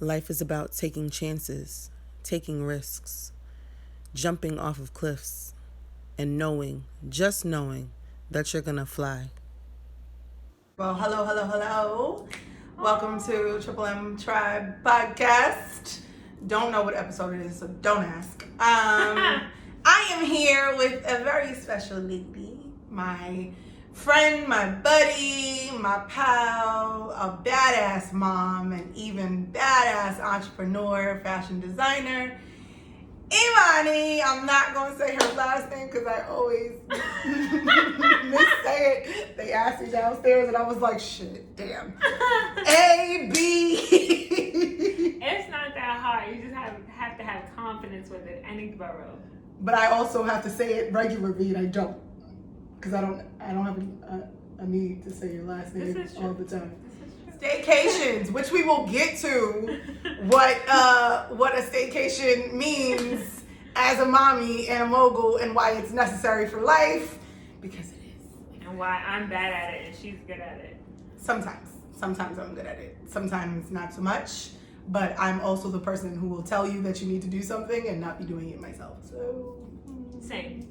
Life is about taking chances, taking risks, jumping off of cliffs, and knowing, just knowing, that you're gonna fly. Well, hello, hello, hello. Welcome to Triple M Tribe Podcast. Don't know what episode it is, so don't ask. I am here with a very special lady, my friend, my buddy, my pal, a badass mom, and even badass entrepreneur, fashion designer, Imani. I'm not going to say her last name because I always missay it. They asked me downstairs and I was like, shit, damn. A-B. It's not that hard. You just have to have confidence with it. Any borough. But I also have to say it regularly and I don't. Because I don't have a need to say your last name all the time. Staycations, which we will get to what a staycation means as a mommy and a mogul and why it's necessary for life, because it is. And why I'm bad at it and she's good at it. Sometimes I'm good at it. Sometimes not so much. But I'm also the person who will tell you that you need to do something and not be doing it myself. So same.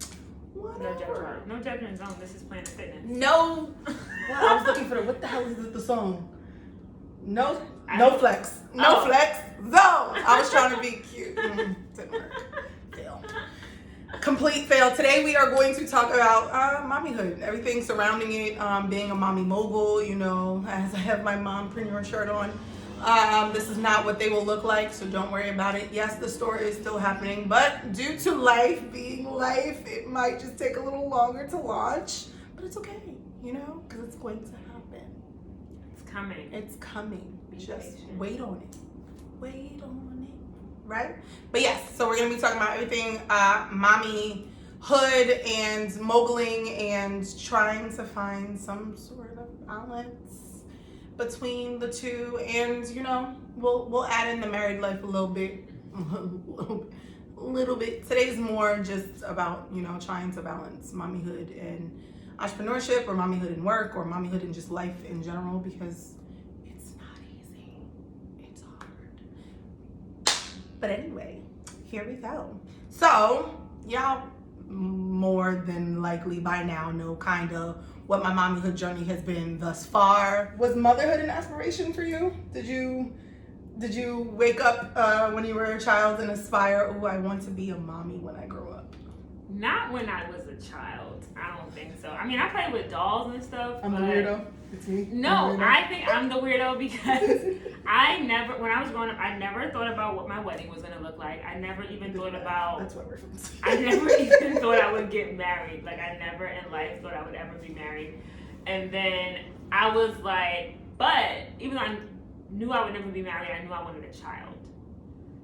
Whatever. No judgment zone. This is Planet Fitness. No. Well, I was looking for what the hell is the song? No flex. No flex zone. I was trying to be cute. Didn't work. Fail. Complete fail. Today we are going to talk about mommyhood, everything surrounding it, being a mommy mogul, as I have my mompreneur shirt on. This is not what they will look like, so don't worry about it. Yes, the store is still happening, but due to life being life, it might just take a little longer to launch, but it's okay, because it's going to happen. It's coming. Just wait on it. Right? But yes, so we're going to be talking about everything mommyhood and moguling and trying to find some sort of balance between the two. And, we'll add in the married life a little bit. Today's more just about, trying to balance mommyhood and entrepreneurship, or mommyhood and work, or mommyhood and just life in general, because it's not easy. It's hard. But anyway, here we go. So, y'all more than likely by now know kind of what my mommyhood journey has been thus far. Was motherhood an aspiration for you? Did you wake up when you were a child and aspire, oh, I want to be a mommy when I grow up? Not when I was a child. I don't think so. I mean, I played with dolls and stuff. I'm the weirdo. It's me. No, I think I'm the weirdo because when I was growing up, I never thought about what my wedding was gonna look like. I never even thought about. That's what we're from. I never even thought I would get married. Like, I never in life thought I would ever be married. And then I was like, but even though I knew I would never be married, I knew I wanted a child.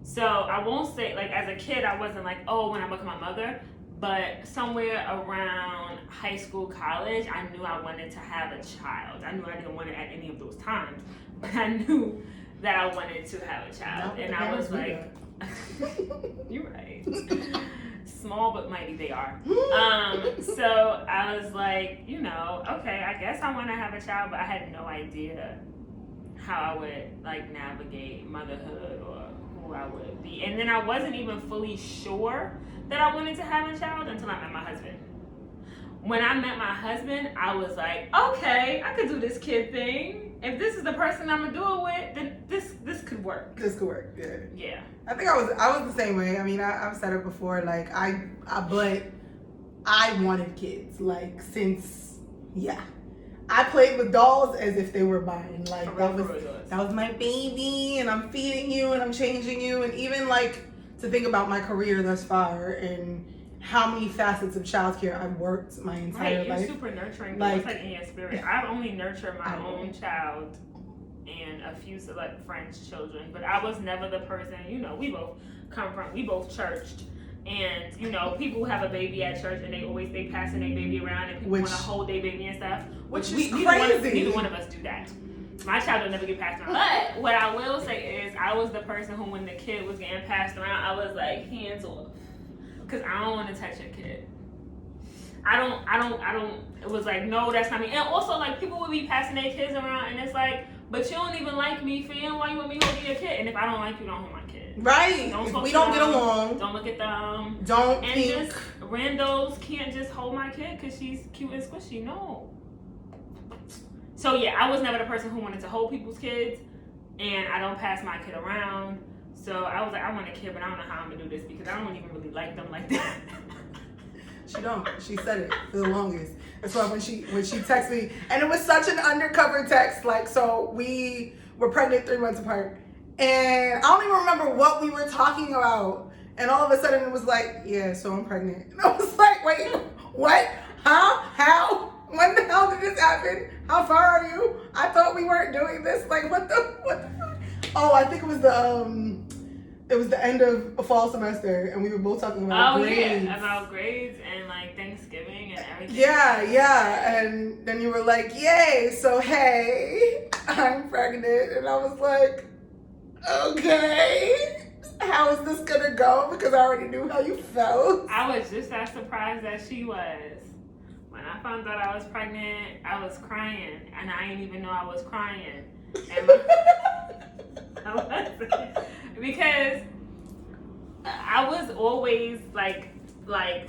So I won't say, like, as a kid, I wasn't like, oh, when I become a mother. But somewhere around high school, college, I knew I wanted to have a child. I knew I didn't want it at any of those times, but I knew that I wanted to have a child. And I was like, you're right. Small but mighty they are. So I was like, okay, I guess I want to have a child, but I had no idea how I would navigate motherhood or who I would be. And then I wasn't even fully sure that I wanted to have a child until I met my husband. When I met my husband, I was like, okay, I could do this kid thing. If this is the person I'm gonna do it with, then this could work. This could work, yeah. Yeah. I think I was the same way. I mean, I've said it before, but I wanted kids, since, yeah. I played with dolls as if they were mine. That was my baby, and I'm feeding you, and I'm changing you, and even to think about my career thus far and how many facets of childcare I've worked my entire life. You're super nurturing. It's in your spirit. I've only nurtured my own child and a few select friends' children, but I was never the person. We both churched. And people who have a baby at church and they passing their baby around and people want to hold their baby and stuff. Which is crazy. Neither one of us do that. My child will never get passed around. But what I will say is, I was the person who, when the kid was getting passed around, I was like, hands off, because I don't want to touch your kid. I don't. It was like, no, that's not me. And also, people would be passing their kids around, and it's like, But you don't even like me, fam. Why you want me holding your kid? And if I don't like you, don't hold my kid. Right. Don't if talk we to don't them, get along, don't look at them. Don't and think. just randos can't just hold my kid because she's cute and squishy. No. So yeah, I was never the person who wanted to hold people's kids, and I don't pass my kid around. So I was like, I want a kid, but I don't know how I'm gonna do this because I don't even really like them like that. She don't. She said it for the longest. That's why when she texted me, and it was such an undercover text. Like, so we were pregnant 3 months apart, and I don't even remember what we were talking about. And all of a sudden, it was like, yeah, so I'm pregnant. And I was like, wait, what? Huh? How? When the hell did this happen? How far are you? I thought we weren't doing this. Like, what the fuck? Oh, I think it was the end of a fall semester, and we were both talking about grades. Yeah, about grades and like Thanksgiving and everything. Yeah. And then you were like, yay, so hey, I'm pregnant. And I was like, okay, how is this gonna go? Because I already knew how you felt. I was just as surprised as she was. When I found out I was pregnant, I was crying, and I didn't even know I was crying. And I wasn't. Because I was always like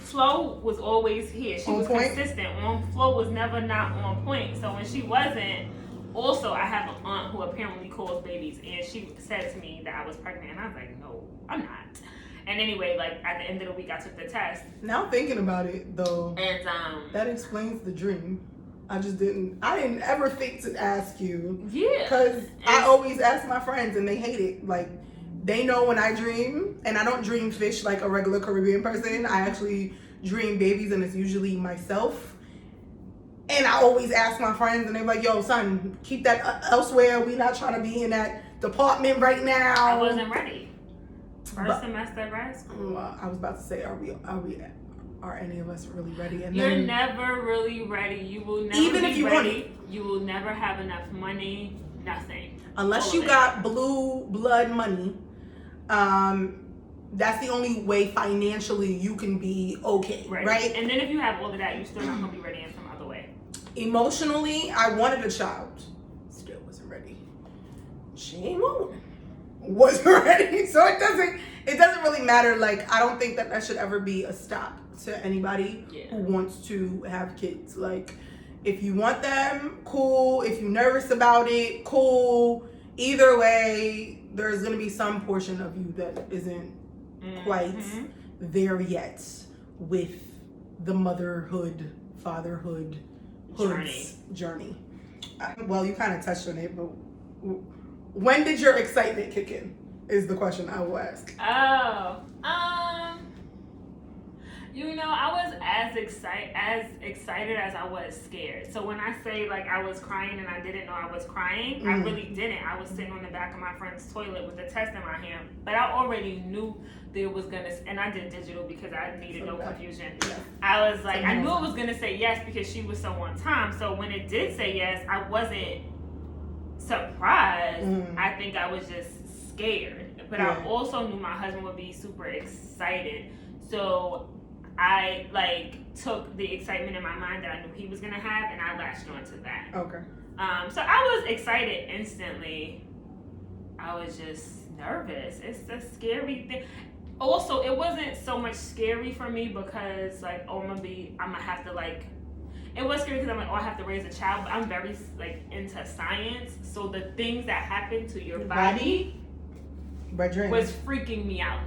Flo was always here. She was consistent. Flo was never not on point. So when she wasn't, also I have an aunt who apparently calls babies, and she said to me that I was pregnant, and I was like, no, I'm not. And anyway, like at the end of the week, I took the test. Now thinking about it though, and that explains the dream. I didn't ever think to ask you. Yeah. Because I always ask my friends and they hate it. Like, they know when I dream, and I don't dream fish like a regular Caribbean person. I actually dream babies, and it's usually myself. And I always ask my friends, and they're like, yo, son, keep that elsewhere. We not trying to be in that department right now. I wasn't ready. First semester of grad school. I was about to say, are any of us really ready? And You're then, never really ready. You will never even be if you ready. want it. You will never have enough money. Nothing. Unless you got blue blood money, that's the only way financially you can be okay, right? And then if you have all of that, you're still not gonna be ready in some other way. Emotionally, I wanted a child. Still wasn't ready. Shame on. Wasn't ready. So it doesn't really matter. Like, I don't think that should ever be a stop to anybody who wants to have kids. Like, if you want them, cool. If you're nervous about it, cool. Either way, there's going to be some portion of you that isn't quite there yet with the motherhood, fatherhood journey. Well, you kind of touched on it, but when did your excitement kick in? Is the question I will ask. I was as excited as I was scared. So when I say like I was crying and I didn't know I was crying, I really didn't. I was sitting on the back of my friend's toilet with the test in my hand, but I already knew there was and I did digital because I needed no confusion. Yeah. I was like, I knew it was gonna say yes because she was so on time. So when it did say yes, I wasn't surprised. I think I was just scared, but I also knew my husband would be super excited. So I took the excitement in my mind that I knew he was gonna have, and I latched onto that. Okay. So I was excited instantly. I was just nervous. It's a scary thing. Also, it wasn't so much scary for me because I'm gonna have to it was scary because I'm like, I have to raise a child, but I'm very into science. So the things that happen to your body was freaking me out.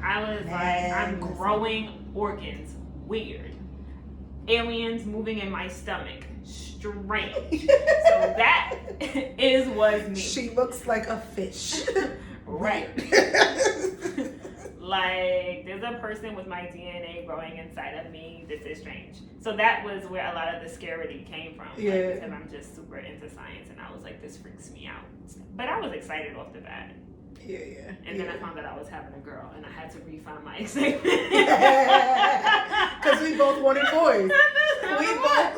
I was I'm growing organs. Weird. Aliens moving in my stomach. Strange. So that was me. She looks like a fish. Right. There's a person with my DNA growing inside of me. This is strange. So that was where a lot of the scaredy came from. Because I'm just super into science, and I was like, this freaks me out. But I was excited off the bat. And then I found that I was having a girl, and I had to refine my excitement. Because we both wanted boys.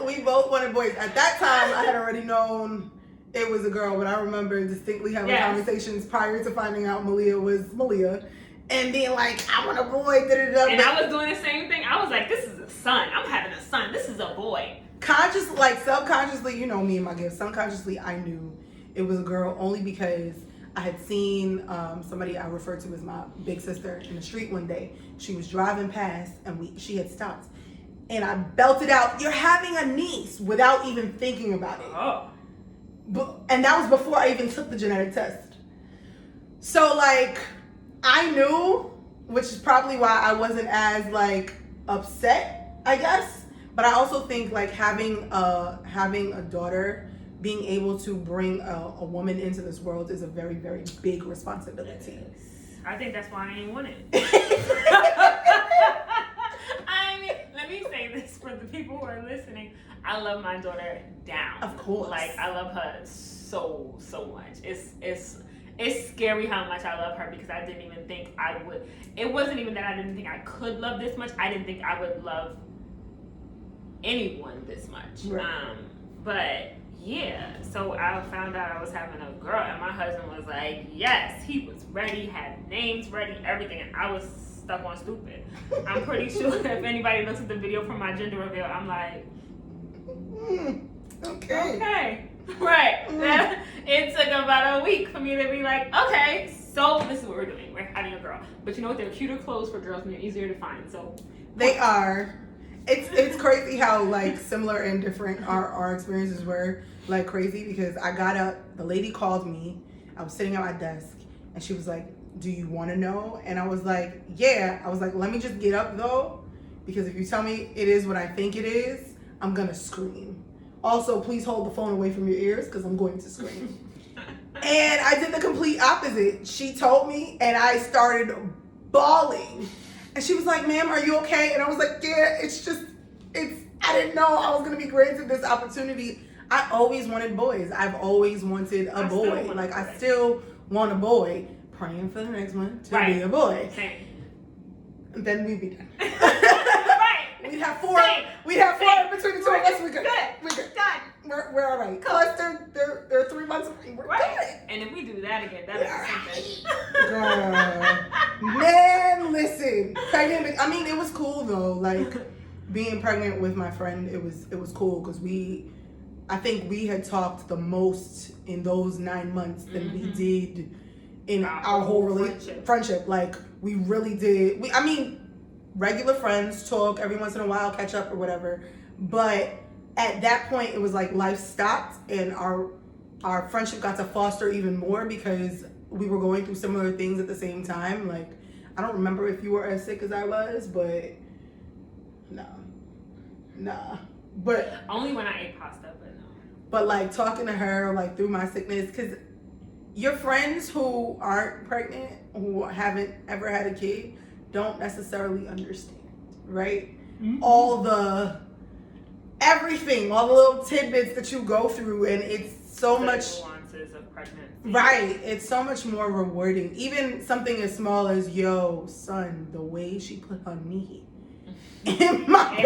We both wanted boys. At that time, I had already known it was a girl, but I remember distinctly having conversations prior to finding out Malia was Malia. And being like, I want a boy. And I was doing the same thing. I was like, this is a son. I'm having a son. This is a boy. subconsciously, you know me and my gifts. Subconsciously, I knew it was a girl only because I had seen somebody I referred to as my big sister in the street one day. She was driving past and she had stopped. And I belted out, "You're having a niece," without even thinking about it. Oh. And that was before I even took the genetic test. So, like, I knew, which is probably why I wasn't as, like, upset, I guess. But I also think, like, having a daughter, being able to bring a woman into this world is a very, very big responsibility. I think that's why I ain't want it. I mean, let me say this for the people who are listening. I love my daughter down. Of course. Like, I love her so much. It's scary how much I love her because I didn't even think I would. It wasn't even that I didn't think I could love this much. I didn't think I would love anyone this much. Right. But yeah, so I found out I was having a girl, and my husband was like, yes, he was ready, had names ready, everything, and I was stuck on stupid. I'm pretty sure if anybody looks at the video from my gender reveal, I'm like, okay. Right. It took about a week for me to be like, okay, so this is what we're doing. We're having a girl. But you know what? They're cuter clothes for girls and they're easier to find. So they are. It's crazy how, like, similar and different our experiences were. Like, crazy, because I got up, the lady called me, I was sitting at my desk, and she was like, "Do you want to know?" And I was like, yeah. I was like, let me just get up though, because if you tell me it is what I think it is, I'm gonna scream. Also, please hold the phone away from your ears because I'm going to scream. And I did the complete opposite. She told me and I started bawling. And she was like, "Ma'am, are you okay?" And I was like, yeah, I didn't know I was going to be granted this opportunity. I always wanted boys. I've always wanted a boy. I still want a boy. Praying for the next one to be a boy. Same. Then we'd be done. Right. We'd have four. We'd have four between the two of us. We're good. We're good. Done. We're all right. Plus, they're 3 months away. We're good. And if we do that again, that is something. Girl. Man, listen. Pregnant. I mean, it was cool though. Like, being pregnant with my friend, it was cool because I think we had talked the most in those 9 months than we did in our whole friendship. Like, we really did. Regular friends talk every once in a while, catch up or whatever. But at that point, it was like life stopped, and our friendship got to foster even more because we were going through similar things at the same time. Like, I don't remember if you were as sick as I was, but nah. But only when I ate pasta, but no. But like talking to her, like, through my sickness, because your friends who aren't pregnant, who haven't ever had a kid, don't necessarily understand, right? Mm-hmm. All the little tidbits that you go through, and it's so much nuances of pregnancy. Right. It's so much more rewarding. Even something as small as, yo, son, the way she put her knee in my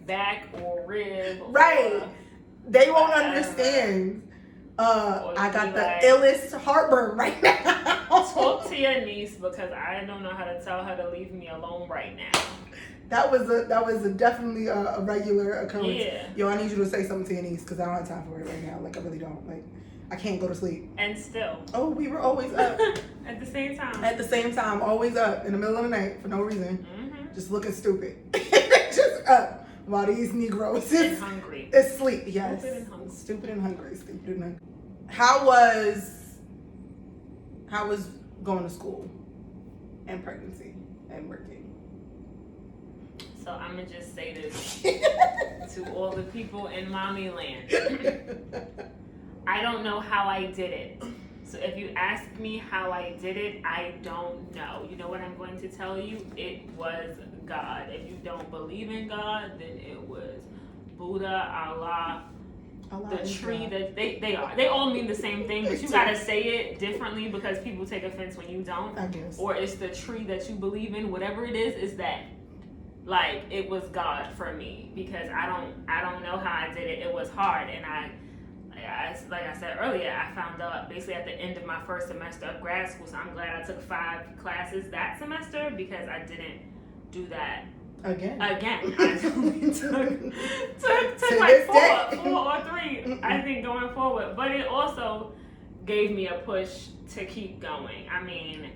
back or rib. Right. They won't understand. I got the illest heartburn right now. Talk to your niece, because I don't know how to tell her to leave me alone right now. That was definitely a regular occurrence. Yeah. Yo, I need you to say something to your niece because I don't have time for it right now. Like, I really don't. Like, I can't go to sleep. And still. Oh, we were always up. At the same time. At the same time, always up in the middle of the night for no reason. Mm-hmm. Just looking stupid. Just up while these Negroes and hungry. Asleep. Yes. Stupid and hungry. Stupid and hungry. How was going to school and pregnancy and working? So I'm going to just say this to all the people in mommy land. I don't know how I did it. So if you ask me how I did it, I don't know. You know what I'm going to tell you? It was God. If you don't believe in God, then it was Buddha, Allah, the tree that they all mean the same thing, but you gotta say it differently because people take offense when you don't. I guess. Or it's the tree that you believe in. Whatever it is that. Like, it was God for me, because I don't know how I did it. It was hard, and I like I said earlier, I found out basically at the end of my first semester of grad school. So I'm glad I took 5 classes that semester, because I didn't do that Again. I only took To like this four day. or three, I think, going forward. But it also gave me a push to keep going. I mean,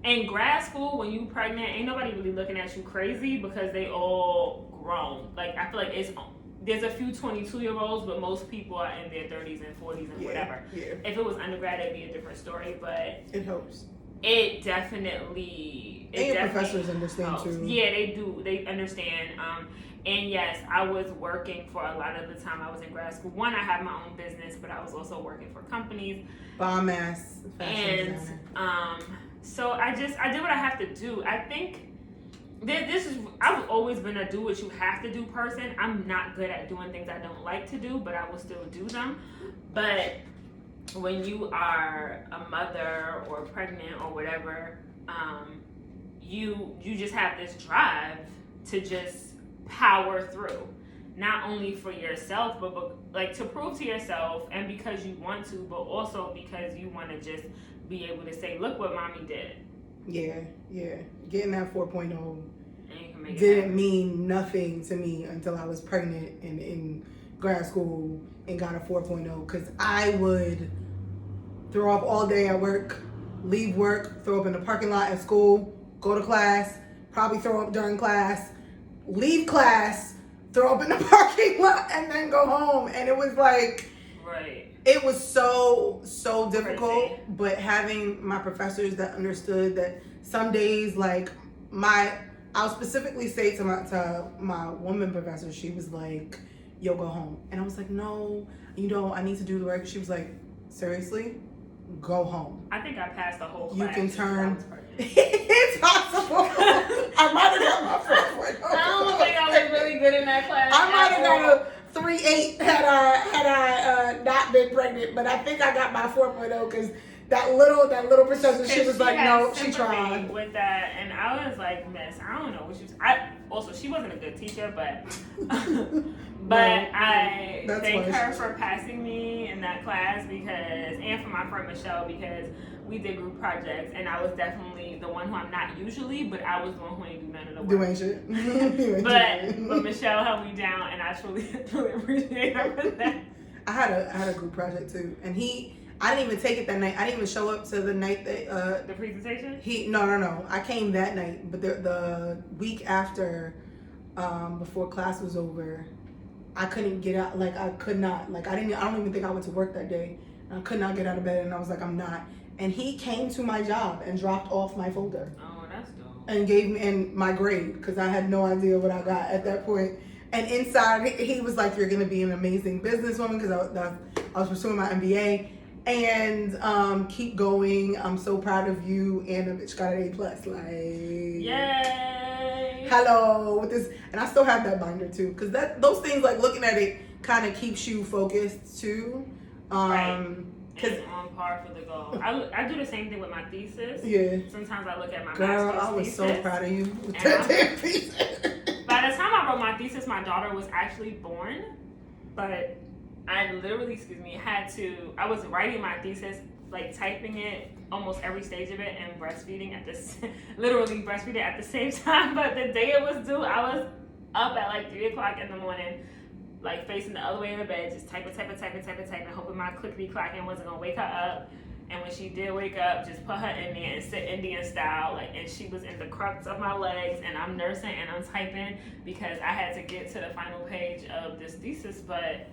in grad school, when you pregnant, ain't nobody really looking at you crazy because they all grown. Like, I feel like there's a few 22-year-olds, but most people are in their 30s and 40s and whatever. Yeah. If it was undergrad, it'd be a different story, but it helps. It definitely. And your professors understand helps. too. Yeah, they do. They understand. And yes, I was working for a lot of the time I was in grad school. One, I had my own business, but I was also working for companies. Bomb ass fashion designer. So I did what I have to do. I think I've always been a do what you have to do person. I'm not good at doing things I don't like to do, but I will still do them. But when you are a mother or pregnant or whatever, you just have this drive to just power through, not only for yourself, but like to prove to yourself, and because you want to, but also because you want to just be able to say, look what mommy did. Yeah. Getting that 4.0 didn't didn't mean nothing to me until I was pregnant and in grad school and got a 4.0, because I would throw up all day at work, leave work, throw up in the parking lot at school, go to class, probably throw up during class, leave class, throw up in the parking lot, and then go home. And it was like, right. It was so difficult. Crazy. But having my professors that understood that some days, like I'll specifically say to my woman professor, she was like, yo, go home. And I was like, no, I need to do the work. She was like, seriously? Go home. I think I passed the whole class. You can turn. It's possible. I might have got my 4.0. I don't think I was really good in that class. I might have got a 3.8 had I not been pregnant, but I think I got my 4.0 because that little professor, she was like, no, she tried with that, and I was like, miss, I don't know what she was. She wasn't a good teacher, but I thank her for passing me in that class and for my friend Michelle, because we did group projects, and I was definitely the one who I'm not usually, but I was the one who ain't do none of the work. Doing shit. but Michelle held me down, and I truly appreciate her for that. I had a group project too, and I didn't even take it that night. I didn't even show up to the night that the presentation. No. I came that night, but the week after, before class was over, I couldn't get out. Like, I could not. Like, I don't even think I went to work that day. I could not get out of bed, and I was like, I'm not. And he came to my job and dropped off my folder. Oh, that's dope. And gave me my grade, because I had no idea what I got at that point. And inside, he was like, you're going to be an amazing businesswoman, because I was pursuing my MBA. And keep going. I'm so proud of you. And a bitch got an A+. Like, yay! Hello with this, and I still have that binder too, because those things, like looking at it, kind of keeps you focused too. Right. Cause on par for the goal. I do the same thing with my thesis. Yeah. Sometimes I look at my girl, master's I was thesis, so proud of you with that damn thesis. By the time I wrote my thesis, my daughter was actually born, but I literally, I was writing my thesis, like typing it almost every stage of it, and breastfeeding literally breastfeeding at the same time. But the day it was due, I was up at like 3 o'clock in the morning, like facing the other way in the bed, just typing, hoping my clickety clacking wasn't gonna wake her up. And when she did wake up, just put her in there and sit Indian style, like, and she was in the crux of my legs, and I'm nursing and I'm typing because I had to get to the final page of this thesis. But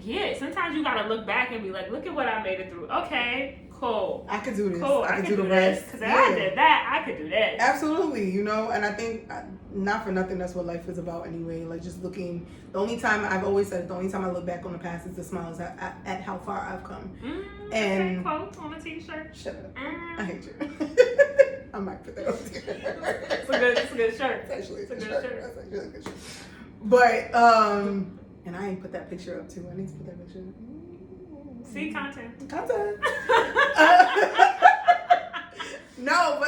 yeah, sometimes you gotta look back and be like, look at what I made it through. Okay, cool. I could do this. Cool, I could do the rest. Because if I did that, I could do this. Absolutely, and I think, not for nothing, that's what life is about anyway. Like, just looking, the only time I look back on the past is to smile at how far I've come. And quotes on a t-shirt. Shut up. I hate you. I might put that on It's a good shirt. Actually, it's a good shirt. That's actually a good shirt. But, and I ain't put that picture up too. I need to put that picture up. See, content. No,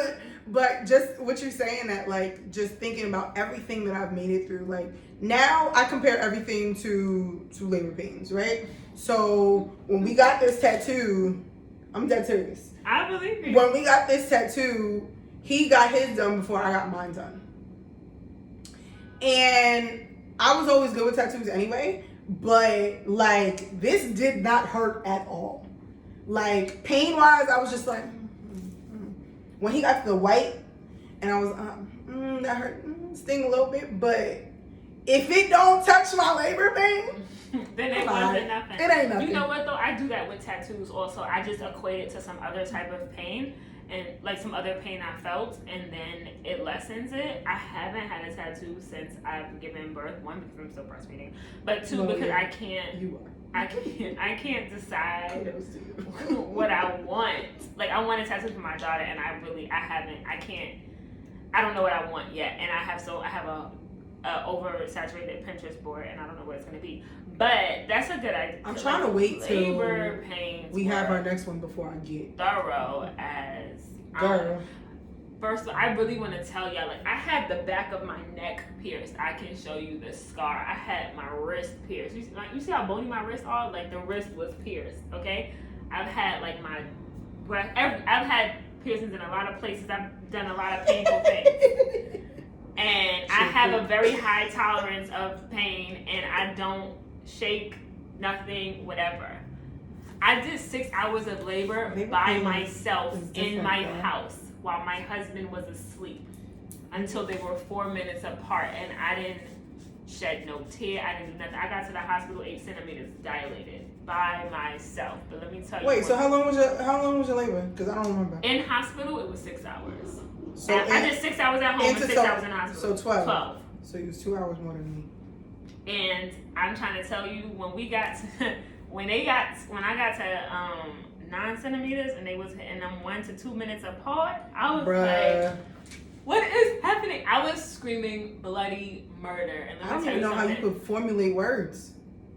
but just what you're saying, that like just thinking about everything that I've made it through. Like, now I compare everything to labor pains, right? So when we got this tattoo, I'm dead serious. I believe you. When we got this tattoo, he got his done before I got mine done. And I was always good with tattoos anyway, but like this did not hurt at all. Like pain wise, I was just like, when he got to the white, and I was, that hurt, sting a little bit, but if it don't touch my labor pain, then it wasn't nothing. It ain't nothing. You know what though? I do that with tattoos also. I just equate it to some other type of pain and like some other pain I felt, and then it lessens it. I haven't had a tattoo since I've given birth. One, because I'm still breastfeeding, but two, because I can't. You are. I can't decide what I want. Like I want a tattoo for my daughter, and I don't know what I want yet, and I have a oversaturated Pinterest board, and I don't know what it's gonna be. But that's a good idea. I'm trying to wait till labor pains. We have our next one before I get thorough as girl. First, I really want to tell y'all, like, I had the back of my neck pierced. I can show you the scar. I had my wrist pierced. You see how bony my wrists are? Like, the wrist was pierced, okay? I've had, like, I've had piercings in a lot of places. I've done a lot of painful things. And I have a very high tolerance of pain, and I don't shake, nothing, whatever. I did 6 hours of labor by myself in my house while my husband was asleep until they were 4 minutes apart, and I didn't shed no tear. I didn't do nothing. I got to the hospital 8 centimeters dilated by myself. But let me tell you. Wait, so how long was your labor? Because I don't remember. In hospital, it was 6 hours. So I did 6 hours at home and 6 hours in hospital. So 12. 12. So it was 2 hours more than me. And I'm trying to tell you, when I got to 9 centimeters and they was hitting them 1 to 2 minutes apart, I was like, what is happening? I was screaming bloody murder. And I don't even know how you could formulate words.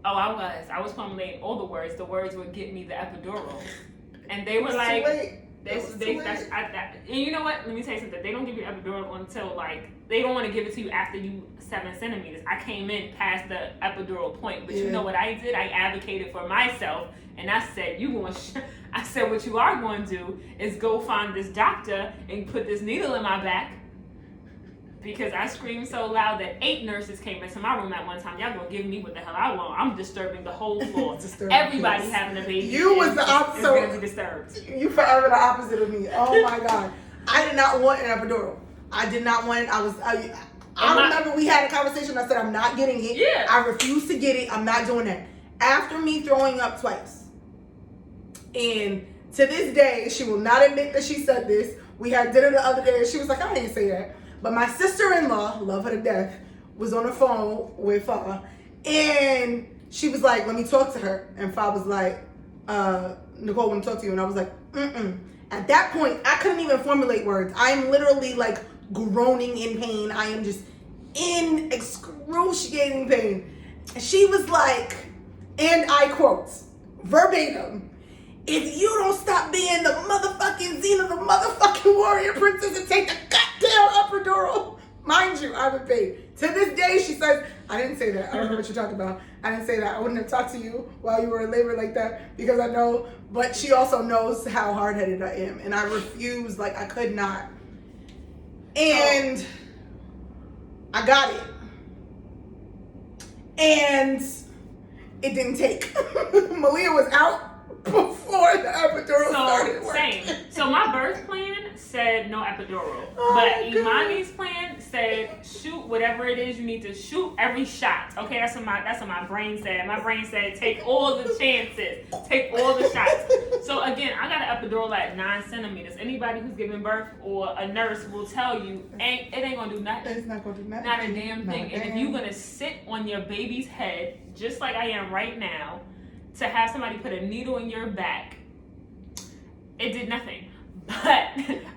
Oh, I was formulating all the words. The words would get me the epidural. And they were like, and you know what? Let me tell you something. They don't give you epidural until they don't want to give it to you after you 7 centimeters. I came in past the epidural point, but you know what I did? I advocated for myself, and I said, I said, what you are going to do is go find this doctor and put this needle in my back, because I screamed so loud that 8 nurses came into my room at one time. Y'all gonna give me what the hell I want. I'm disturbing the whole floor. Everybody having a baby. You was the opposite. Is gonna be disturbed. You forever the opposite of me. Oh my God. I did not want an epidural. I did not want it. I remember we had a conversation. I said, I'm not getting it. Yeah. I refuse to get it. I'm not doing that. After me throwing up twice. And to this day, she will not admit that she said this. We had dinner the other day and she was like, I didn't say that. But my sister-in-law, love her to death, was on the phone with Fa, and she was like, let me talk to her. And Fa was like, Nicole, want to talk to you. And I was like, At that point, I couldn't even formulate words. I'm literally like groaning in pain. I am just in excruciating pain. And she was like, and I quote, verbatim, if you don't stop being the motherfucking Xena, the motherfucking warrior princess, and take the goddamn epidural. Mind you, I've been paid. To this day, she says, I didn't say that. I don't know what you're talking about. I didn't say that. I wouldn't have talked to you while you were in labor like that, because I know, but she also knows how hard-headed I am. And I refuse, I could not. And I got it. And it didn't take. Malia was out before the epidural started working. Same. So my birth plan said no epidural, but Imani's plan said shoot whatever it is you need to shoot, every shot. Okay, that's what my brain said. My brain said take all the chances, take all the shots. So again, I got an epidural at 9 centimeters. Anybody who's giving birth or a nurse will tell you it ain't gonna do nothing. It's not gonna do nothing. Not a damn thing. And if you're gonna sit on your baby's head just like I am right now, to have somebody put a needle in your back, it did nothing. But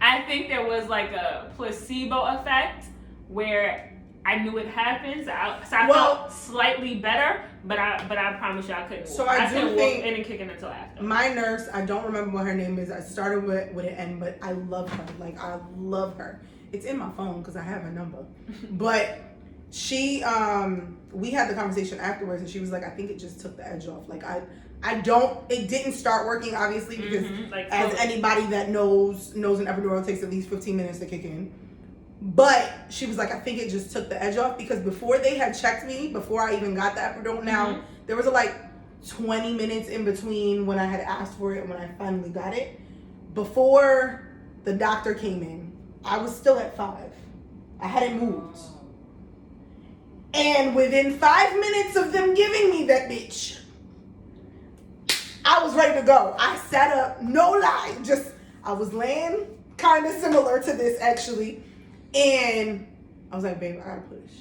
I think there was a placebo effect where I knew it happened, so I felt slightly better, but I promise you I couldn't. So I couldn't think walk in and kick it until after. My nurse, I don't remember what her name is. I started with an N, but I love her. I love her. It's in my phone because I have her number. But she, we had the conversation afterwards, and she was like, I think it just took the edge off. It didn't start working, obviously, because as anybody that knows an epidural takes at least 15 minutes to kick in. But she was like, I think it just took the edge off, because before they had checked me, before I even got the epidural, now there was like 20 minutes in between when I had asked for it and when I finally got it. Before the doctor came in, I was still at 5. I hadn't moved. And within 5 minutes of them giving me that bitch, I was ready to go. I sat up, no lie, I was laying kind of similar to this actually. And I was like, babe, I gotta push.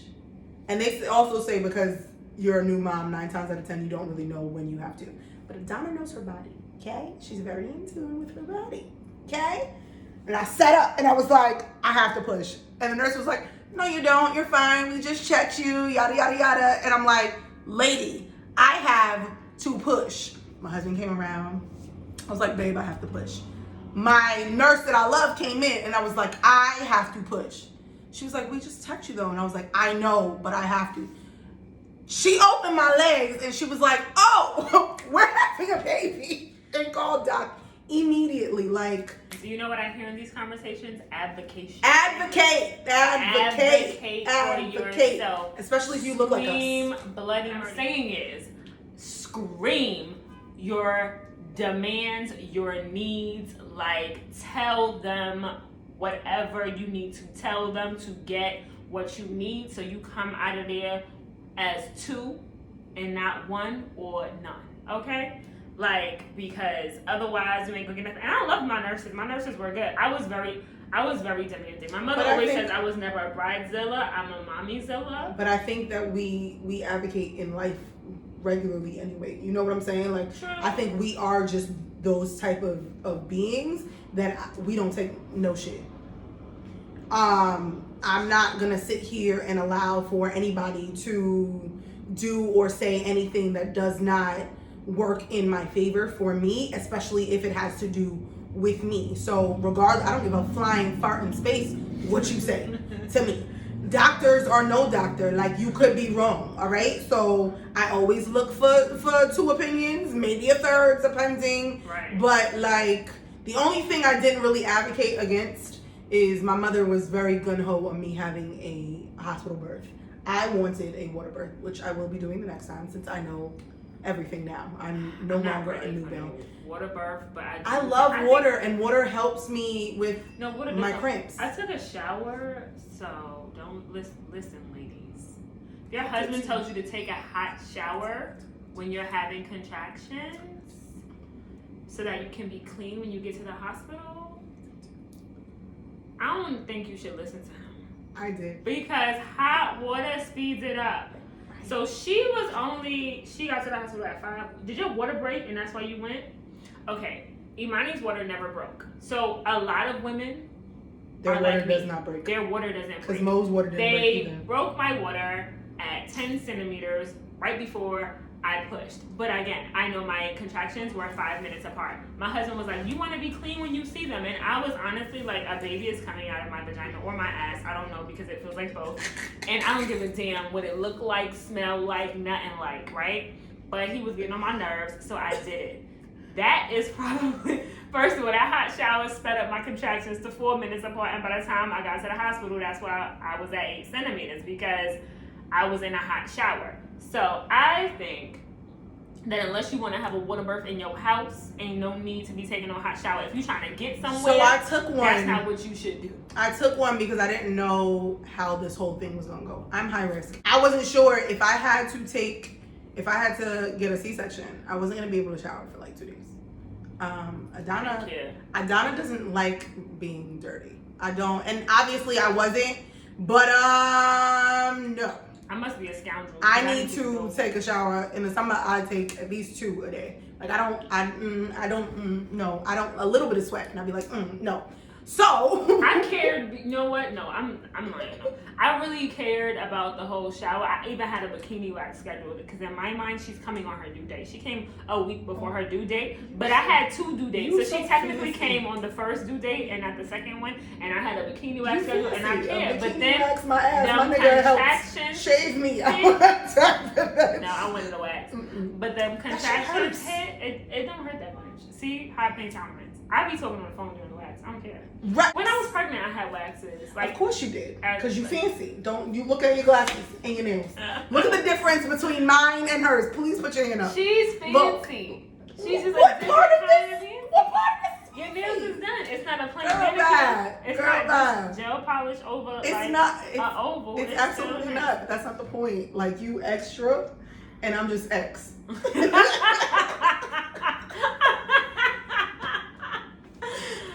And they also say, because you're a new mom, 9 times out of 10, you don't really know when you have to. But Adana knows her body, okay? She's very in tune with her body, okay? And I sat up and I was like, I have to push. And the nurse was like, no, you don't. You're fine. We just checked you, yada, yada, yada. And I'm like, lady, I have to push. My husband came around. I was like, babe, I have to push. My nurse that I love came in and I was like, I have to push. She was like, we just touched you though. And I was like, I know, but I have to. She opened my legs and she was like, oh, we're having a baby. And called doc immediately. Like, do you know what I hear in these conversations? Advocation. Advocate for yourself. Especially if you look like us. Scream bloody. What I'm saying is, scream your demands, your needs. Like, tell them whatever you need to tell them to get what you need, so you come out of there as 2 and not 1 or none. Okay? Like, because otherwise you ain't gonna get nothing. And I love my nurses. My nurses were good. I was very demanding. My mother always says I was never a bridezilla. I'm a mommyzilla. But I think that we advocate in life regularly anyway. You know what I'm saying? Like, sure. I think we are just those type of beings that we don't take no shit. I'm not gonna sit here and allow for anybody to do or say anything that does not work in my favor for me, especially if it has to do with me. So regardless, I don't give a flying fart in space what you say to me. Doctors are no doctor. Like, you could be wrong, all right? So I always look for 2 opinions, maybe a third, depending. Right. But like, the only thing I didn't really advocate against is my mother was very gun-ho on me having a hospital birth. I wanted a water birth, which I will be doing the next time since I know everything now. I'm no longer a newborn. Water birth, but I love water, and water helps me with my cramps. I took a shower, so don't listen, ladies. If your husband tells you to take a hot shower when you're having contractions so that you can be clean when you get to the hospital, I don't think you should listen to him. I did. Because hot water speeds it up. So she got to the hospital at 5. Did your water break and that's why you went? Okay. Imani's water never broke. So a lot of women, their water does not break. Their water doesn't break. Because Mo's water didn't break either. They broke my water at 10 centimeters right before I pushed. But again, I know my contractions were 5 minutes apart. My husband was like, you want to be clean when you see them. And I was honestly like, a baby is coming out of my vagina or my ass. I don't know, because it feels like both. And I don't give a damn what it looked like, smelled like, nothing like, right? But he was getting on my nerves, so I did it. That is probably, first of all, that hot shower sped up my contractions to 4 minutes apart. And by the time I got to the hospital, that's why I was at 8 centimeters, because I was in a hot shower. So I think that unless you want to have a water birth in your house, ain't no need to be taking a hot shower. If you're trying to get somewhere, so I took one. That's not what you should do. I took one because I didn't know how this whole thing was gonna go. I'm high risk. I wasn't sure if I had to get a C-section, I wasn't gonna be able to shower for like 2 days. Adana doesn't like being dirty. I don't, and obviously I wasn't, but no. I must be a scoundrel. I need to take a shower. In the summer, I take at least 2 a day. Like, a little bit of sweat, and I'd be like, no. So I cared. You know what? No, I'm lying. I really cared about the whole shower. I even had a bikini wax scheduled because in my mind she's coming on her due date. She came a week before her due date, but I had 2 due dates. So she technically came on the first due date and at the second one, and I had a bikini wax scheduled, and I cared. But then my contractions shave me. No, I wanted a wax. But them contractions hit. It don't hurt that much. See, high pain tolerance. I be talking on the phone during the wax. I don't care. Right. When I was pregnant, I had waxes. Like, of course you did, because you like- fancy. Don't you look at your glasses and your nails. Look at the difference between mine and hers. Please put your hand up. She's fancy. Look. She's just What like part of different this? kind of What part of this? Your nails is done. It's not a plain Girl, manicure. bad. It's Girl, not bad. just gel polish over It's like not. an oval. It's still absolutely nice. not. But that's not the point. Like, you extra, and I'm just X.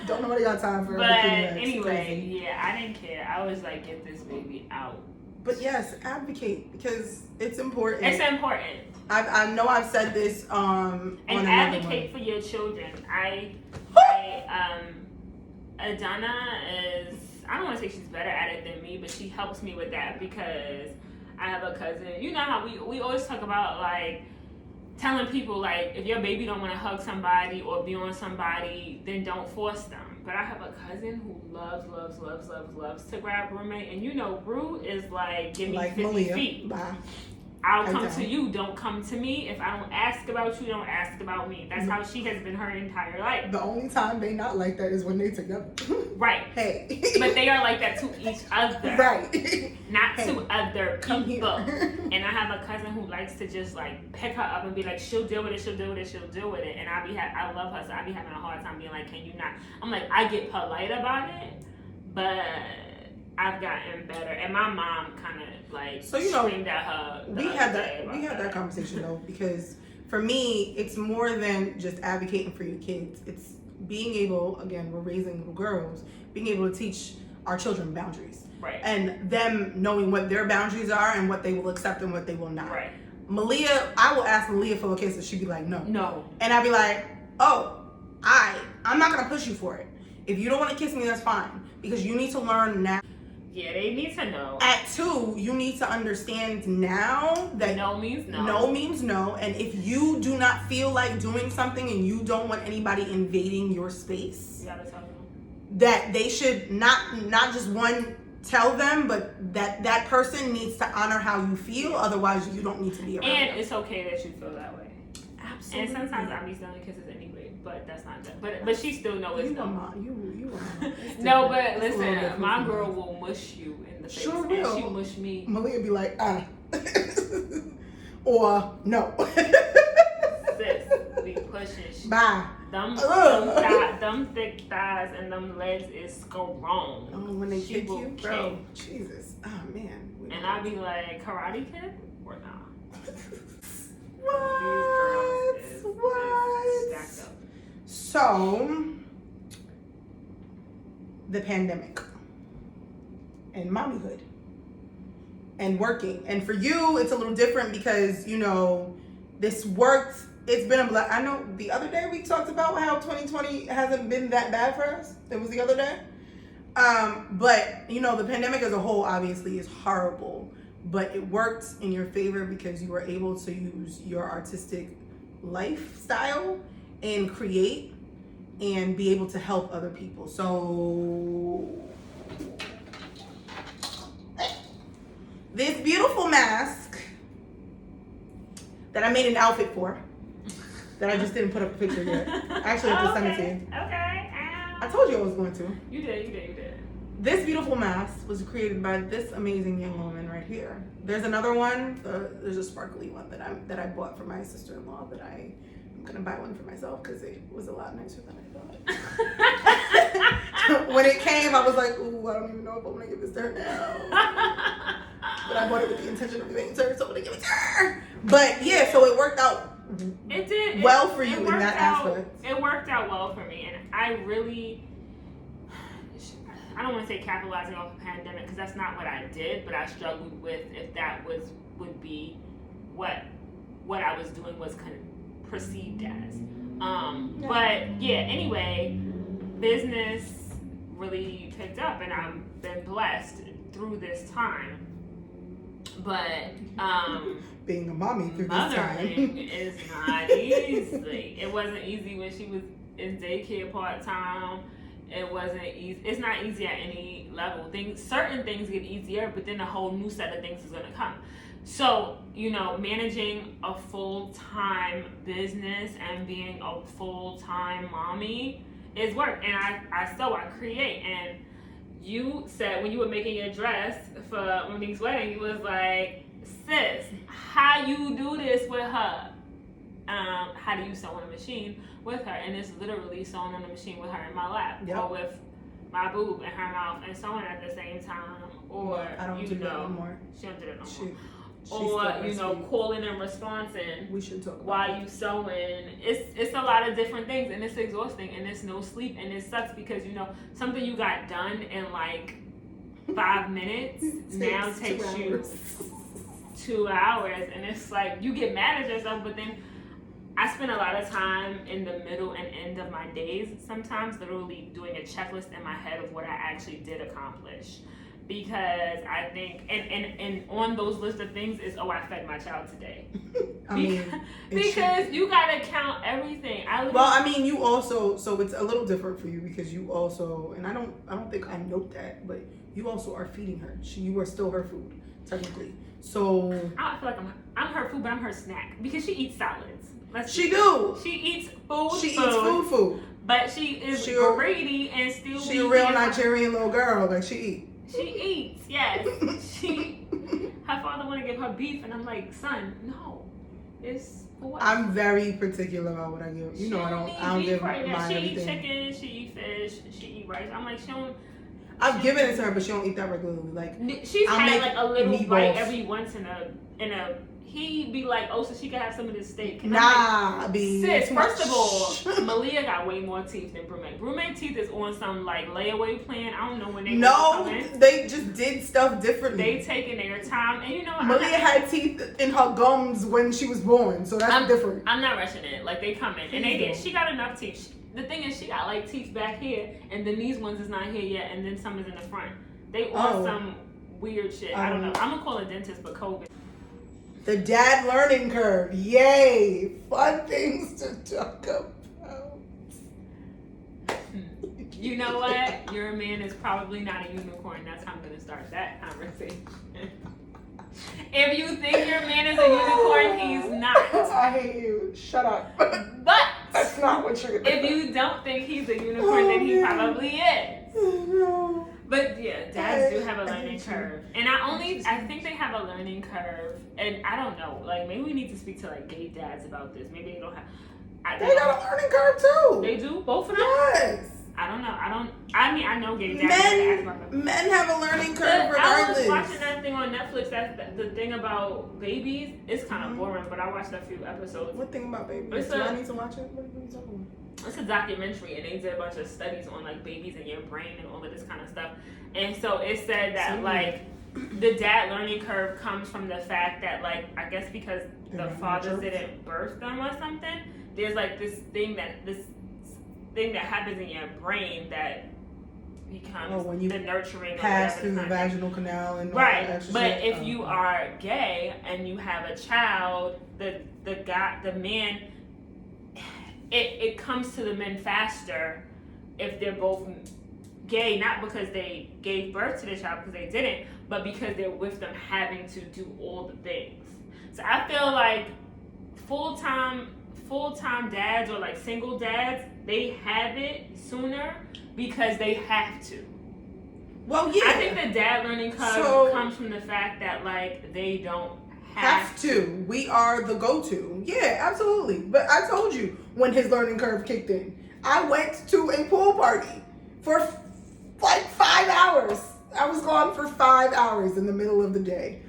Don't nobody got time for But everything X. anyway, Crazy. yeah, I didn't care. I was like, get this baby out. But yes, advocate, because it's important. It's important. I know I've said this on And another advocate one. for your children. Adana is, I don't want to say she's better at it than me, but she helps me with that because I have a cousin. You know how we always talk about like telling people like if your baby don't want to hug somebody or be on somebody, then don't force them. But I have a cousin who loves to grab roommate, and you know, Rue is like, give me Like 50 Malia. feet. Bye. I'll I come don't. to you. Don't come to me. If I don't ask about you, don't ask about me. That's how she has been her entire life. The only time they not like that is when they together. Right. Hey. But they are like that to each other. Right. Not Hey, to other come people. here. And I have a cousin who likes to just like pick her up and be like, she'll deal with it, she'll deal with it, she'll deal with it. And I love her, so I be having a hard time being like, can you not? I'm like, I get polite about it, but I've gotten better. And my mom kind of like So, you know, screamed at her. the we other had day that about that conversation though, because for me it's more than just advocating for your kids. It's being able, again, we're raising little girls, being able to teach our children boundaries Right. and them knowing what their boundaries are and what they will accept and what they will not. Right. Malia, I will ask Malia for a kiss and she'd be like, no. No. And I'd be like, oh, I'm not gonna push you for it. If you don't want to kiss me, that's fine, because you need to learn now. Yeah, they need to know. At 2, you need to understand now that No means no. no means no, and if you do not feel like doing something and you don't want anybody invading your space, You gotta tell them. that they should not just one tell them, but that person needs to honor how you feel. Otherwise, you don't need to be around. And them. it's okay that you feel that way. Absolutely. And sometimes I be stealing kisses anyway, but that's not that. But she still knows it's you no. are mom. You are mom. It's No, different. but It's a little listen, different my from girl us. will mush you in the face, Sure and will. she mush me. Malia be like, or no. Sis, we pushing. Bye. Them thick thighs and them legs is strong. Oh, when they She kick will you, bro. Jesus. Oh man. And I be like, Karate Kid or nah? What? These girls is What? just stacked up. So, the pandemic and mommyhood and working. And for you, it's a little different because, you know, this worked. It's been I know the other day we talked about how 2020 hasn't been that bad for us. It was the other day. But, you know, the pandemic as a whole obviously is horrible. But it worked in your favor because you were able to use your artistic lifestyle and create and be able to help other people. So this beautiful mask that I made an outfit for, that I just didn't put up a picture yet. I actually have to send it to you. Okay. I told you I was going to. You did. This beautiful mask was created by this amazing young woman right here. There's another one. There's a sparkly one that I bought for my sister-in-law that I'm gonna buy one for myself because it was a lot nicer than I thought. When it came, I was like, ooh, I don't even know if I'm gonna give this to her now. But I bought it with the intention of giving it to her, so I'm gonna give it to her. But yeah, so it worked out. It did Well for you it in worked that out, aspect. It worked out well for me, and I really, I don't want to say capitalizing off the pandemic because that's not what I did, but I struggled with if that would be what I was doing was kind of perceived as. But yeah, anyway, business really picked up, and I've been blessed through this time. But Being a mommy through this mothering time. is not easy. It wasn't easy when she was in daycare part time. It wasn't easy. It's not easy at any level. Certain things get easier, but then a whole new set of things is gonna come. So, you know, managing a full-time business and being a full-time mommy is work. And I sew, I create. And you said when you were making your dress for Monique's wedding, you was like, sis, how you do this with her? How do you sew on a machine with her? And it's literally sewing on the machine with her in my lap, Yep. or with my boob in her mouth and sewing at the same time, or I don't do that anymore. She don't do it no more. She's Or still calling and responding we should talk about while that. you sewing. It's a lot of different things, and it's exhausting, and it's no sleep, and it sucks because something you got done in like 5 minutes now takes you 2 hours, and it's like you get mad at yourself, but then I spend a lot of time in the middle and end of my days sometimes literally doing a checklist in my head of what I actually did accomplish. Because I think, and on those list of things is, I fed my child today. Because you gotta count everything. You also, so it's a little different for you because you also, and I don't think I note that, but you also are feeding her. You are still her food, technically. So I feel like I'm her food, but I'm her snack because she eats salads. She eats food. She eats food. But she is greedy and still. She a real Nigerian little girl. Like she eats. She eats, yes. Her father want to give her beef, and I'm like, son, no, it's for what? I'm very particular about what I give. I don't give right now. mine She everything. eat chicken, she eat fish, she eat rice. I'm like, she don't. I've given it to her, but she don't eat that regularly. Like she's had like a little meatballs. bite every once in a. He'd be like, oh, so she can have some of this steak. And sis, first of all, Malia got way more teeth than Brumate. Brumate teeth is on some like layaway plan. I don't know when they they just did stuff differently. They taking their time, and Malia had teeth in her gums when she was born, so that's different. I'm not rushing it. Like they come in, and they did. She got enough teeth. The thing is, she got like teeth back here, and then these ones is not here yet, and then some is in the front. They on some weird shit. I don't know. I'm gonna call a dentist for COVID. The dad learning curve. Yay! Fun things to talk about. You know what? Your man is probably not a unicorn. That's how I'm going to start that conversation. If you think your man is a unicorn, he's not. I hate you. Shut up. But that's not what you're gonna if you don't think he's a unicorn, then he probably is. No. But yeah, dads do have a learning curve. And I think they have a learning curve. And I don't know, like maybe we need to speak to like gay dads about this. Maybe they don't have. They got a learning curve too. They do? Both of them? Yes. I don't know. I know gay dads. Men have a learning curve regardless. I was watching that thing on Netflix. That's the thing about babies. It's kind of boring, but I watched a few episodes. What thing about babies? Do I need to watch it? What are you talking about? It's a documentary, and they did a bunch of studies on like babies and your brain and all of this kind of stuff. And so it said that like the dad learning curve comes from the fact that like I guess because the fathers didn't birth them or something. There's like this thing that happens in your brain that becomes when you the nurturing pass through the vaginal canal and right. But if you are gay and you have a child, the man. It comes to the men faster if they're both gay, not because they gave birth to the child because they didn't, but because they're with them having to do all the things. So I feel like full-time dads or like single dads, they have it sooner because they have to. Well, yeah. I think the dad learning curve comes from the fact that like they don't have to. We are the go-to. Yeah, absolutely. But I told you when his learning curve kicked in. I went to a pool party for like 5 hours. I was gone for 5 hours in the middle of the day.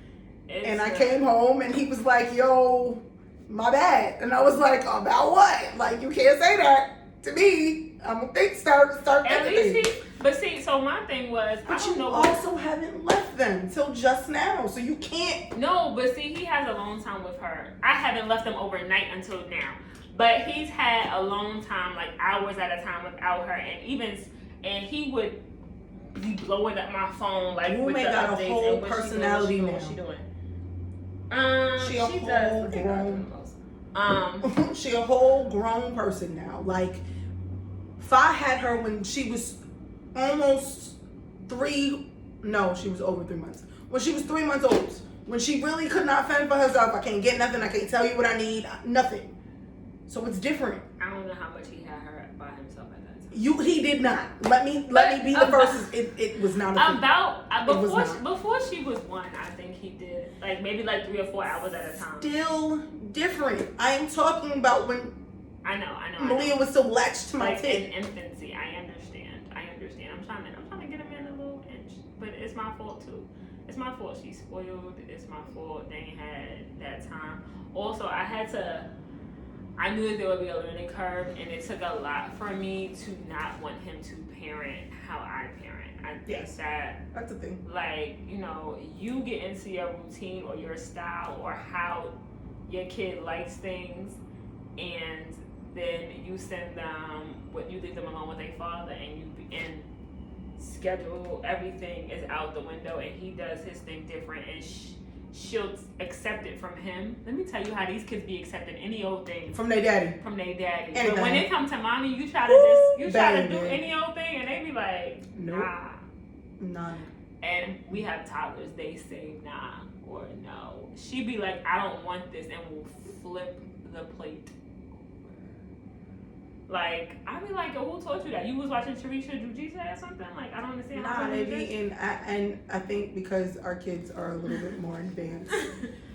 And I came home and he was like, yo, my bad. And I was like, about what? Like, you can't say that to me. I'm gonna start at least but see, so my thing was, but you also haven't left them till just now, so you can't. No, but see, he has a long time with her. I haven't left them overnight until now, but he's had a long time, like hours at a time without her, and he would be blowing up my phone like with the got updates a whole and personality now. What she doing? She a whole grown person now. Like, if I had her when she was almost she was over 3 months. When she was 3 months old, when she really could not fend for herself, I can't get nothing, I can't tell you what I need, nothing. So it's different. I don't know how much he had her by himself at that He did not. Let me be the first. It was not a thing. Before she was 1, I think he did like maybe like 3 or 4 hours at a time. Still different. I am talking about when I know. Malia was still latched to my like tit. in infancy. I understand. I'm trying to get him in a little inch, but it's my fault too. It's my fault she's spoiled. It's my fault they ain't had that time. Also, I knew that there would be a learning curve, and it took a lot for me to not want him to parent how I parent. I think That's the thing. like, you get into your routine or your style or how your kid likes things, and then you send them you leave them alone with their father, and schedule everything is out the window, and he does his thing different, and she'll accept it from him. Let me tell you how these kids be accepting any old thing From their daddy. Anything. But when it comes to mommy, you try to do any old thing, and they be like, nah. None. And we have toddlers, they say nah or no. She be like, I don't want this, and will flip the plate. Like, I be like, who taught you that? You was watching Teresa Jujitsu or something? Like, I don't understand. They be and I think because our kids are a little bit more advanced,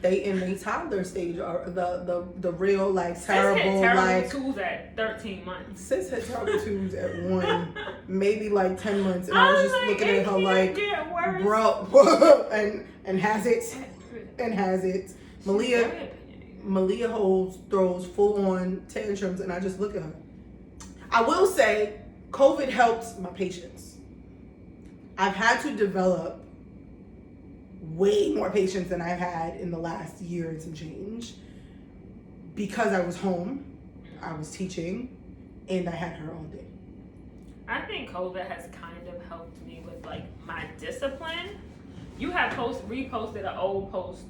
they in the toddler stage are the real like terrible like twos at 13 months. Sis had terrible twos at 1, maybe like 10 months, and I was just looking at her like, bro, and has it. Malia throws full on tantrums, and I just look at her. I will say, COVID helped my patience. I've had to develop way more patience than I've had in the last year and some change because I was home, I was teaching, and I had her all day. I think COVID has kind of helped me with like my discipline. You have reposted an old post.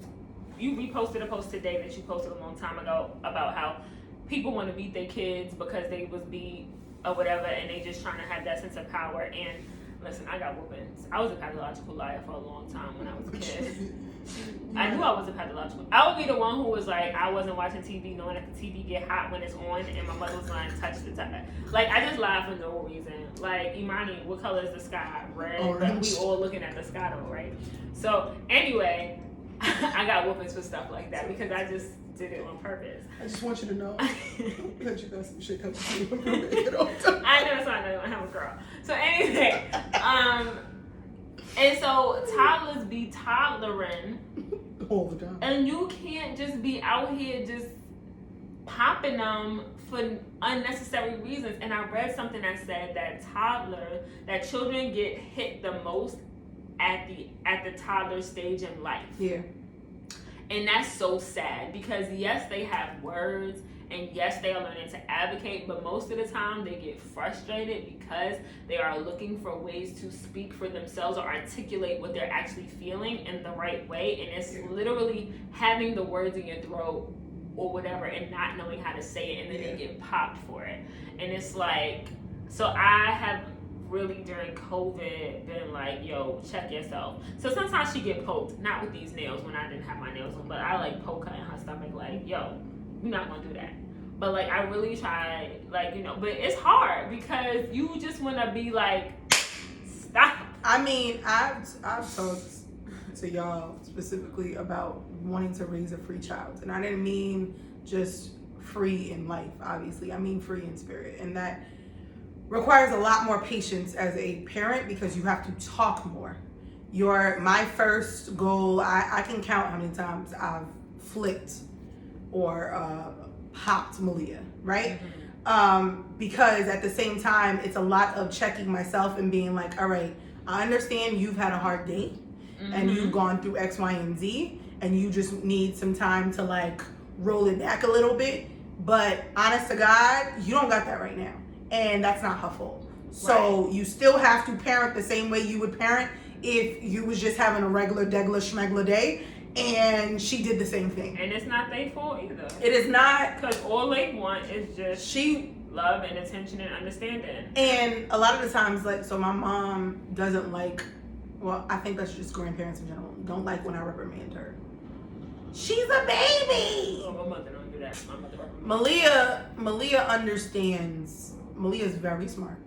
You reposted a post today that you posted a long time ago about how people want to beat their kids because they was beat or whatever, and they just trying to have that sense of power. And listen, I got whoopings. I was a pathological liar for a long time when I was a kid. I knew I was a pathological. I would be the one who was like, I wasn't watching TV knowing that the TV get hot when it's on, and my mother was going to touch the top. Like, I just lied for no reason. Like, Imani, what color is the sky? Red. But we all looking at the sky though, right? So anyway, I got whoopings for stuff like that because I just did it on purpose. I just want you to know that you got some shit coming to you. I never saw another one. I'm a girl. So anyway, and so toddlers be toddlering all the time, and you can't just be out here just popping them for unnecessary reasons. And I read something that said that children get hit the most at the toddler stage in life. Yeah. And that's so sad because yes, they have words, and yes, they are learning to advocate, but most of the time they get frustrated because they are looking for ways to speak for themselves or articulate what they're actually feeling in the right way. And it's literally having the words in your throat or whatever and not knowing how to say it, and then they get popped for it. And it's like, so I have really during COVID been like, yo, check yourself. So sometimes she get poked, not with these nails when I didn't have my nails on, but I like poke her in her stomach like, yo, you're not gonna do that. But like I really try, like, but it's hard because you just wanna be like, stop. I mean, I've talked to y'all specifically about wanting to raise a free child, and I didn't mean just free in life, obviously. I mean free in spirit, and that requires a lot more patience as a parent because you have to talk more. My first goal, I can count how many times I've flipped or popped Malia, right? Mm-hmm. Because at the same time, it's a lot of checking myself and being like, all right, I understand you've had a hard day, mm-hmm. and you've gone through X, Y, and Z, and you just need some time to like roll it back a little bit. But honest to God, you don't got that right now. And that's not her fault. So you still have to parent the same way you would parent if you was just having a regular degla schmegla day and she did the same thing. And it's not their fault either. It is not. Because all they want is just love and attention and understanding. And a lot of the times, like, so my mom doesn't like, well, I think that's just grandparents in general, don't like when I reprimand her. She's a baby! Oh, my mother don't do that. My mother reprimands. Malia understands. Malia is very smart.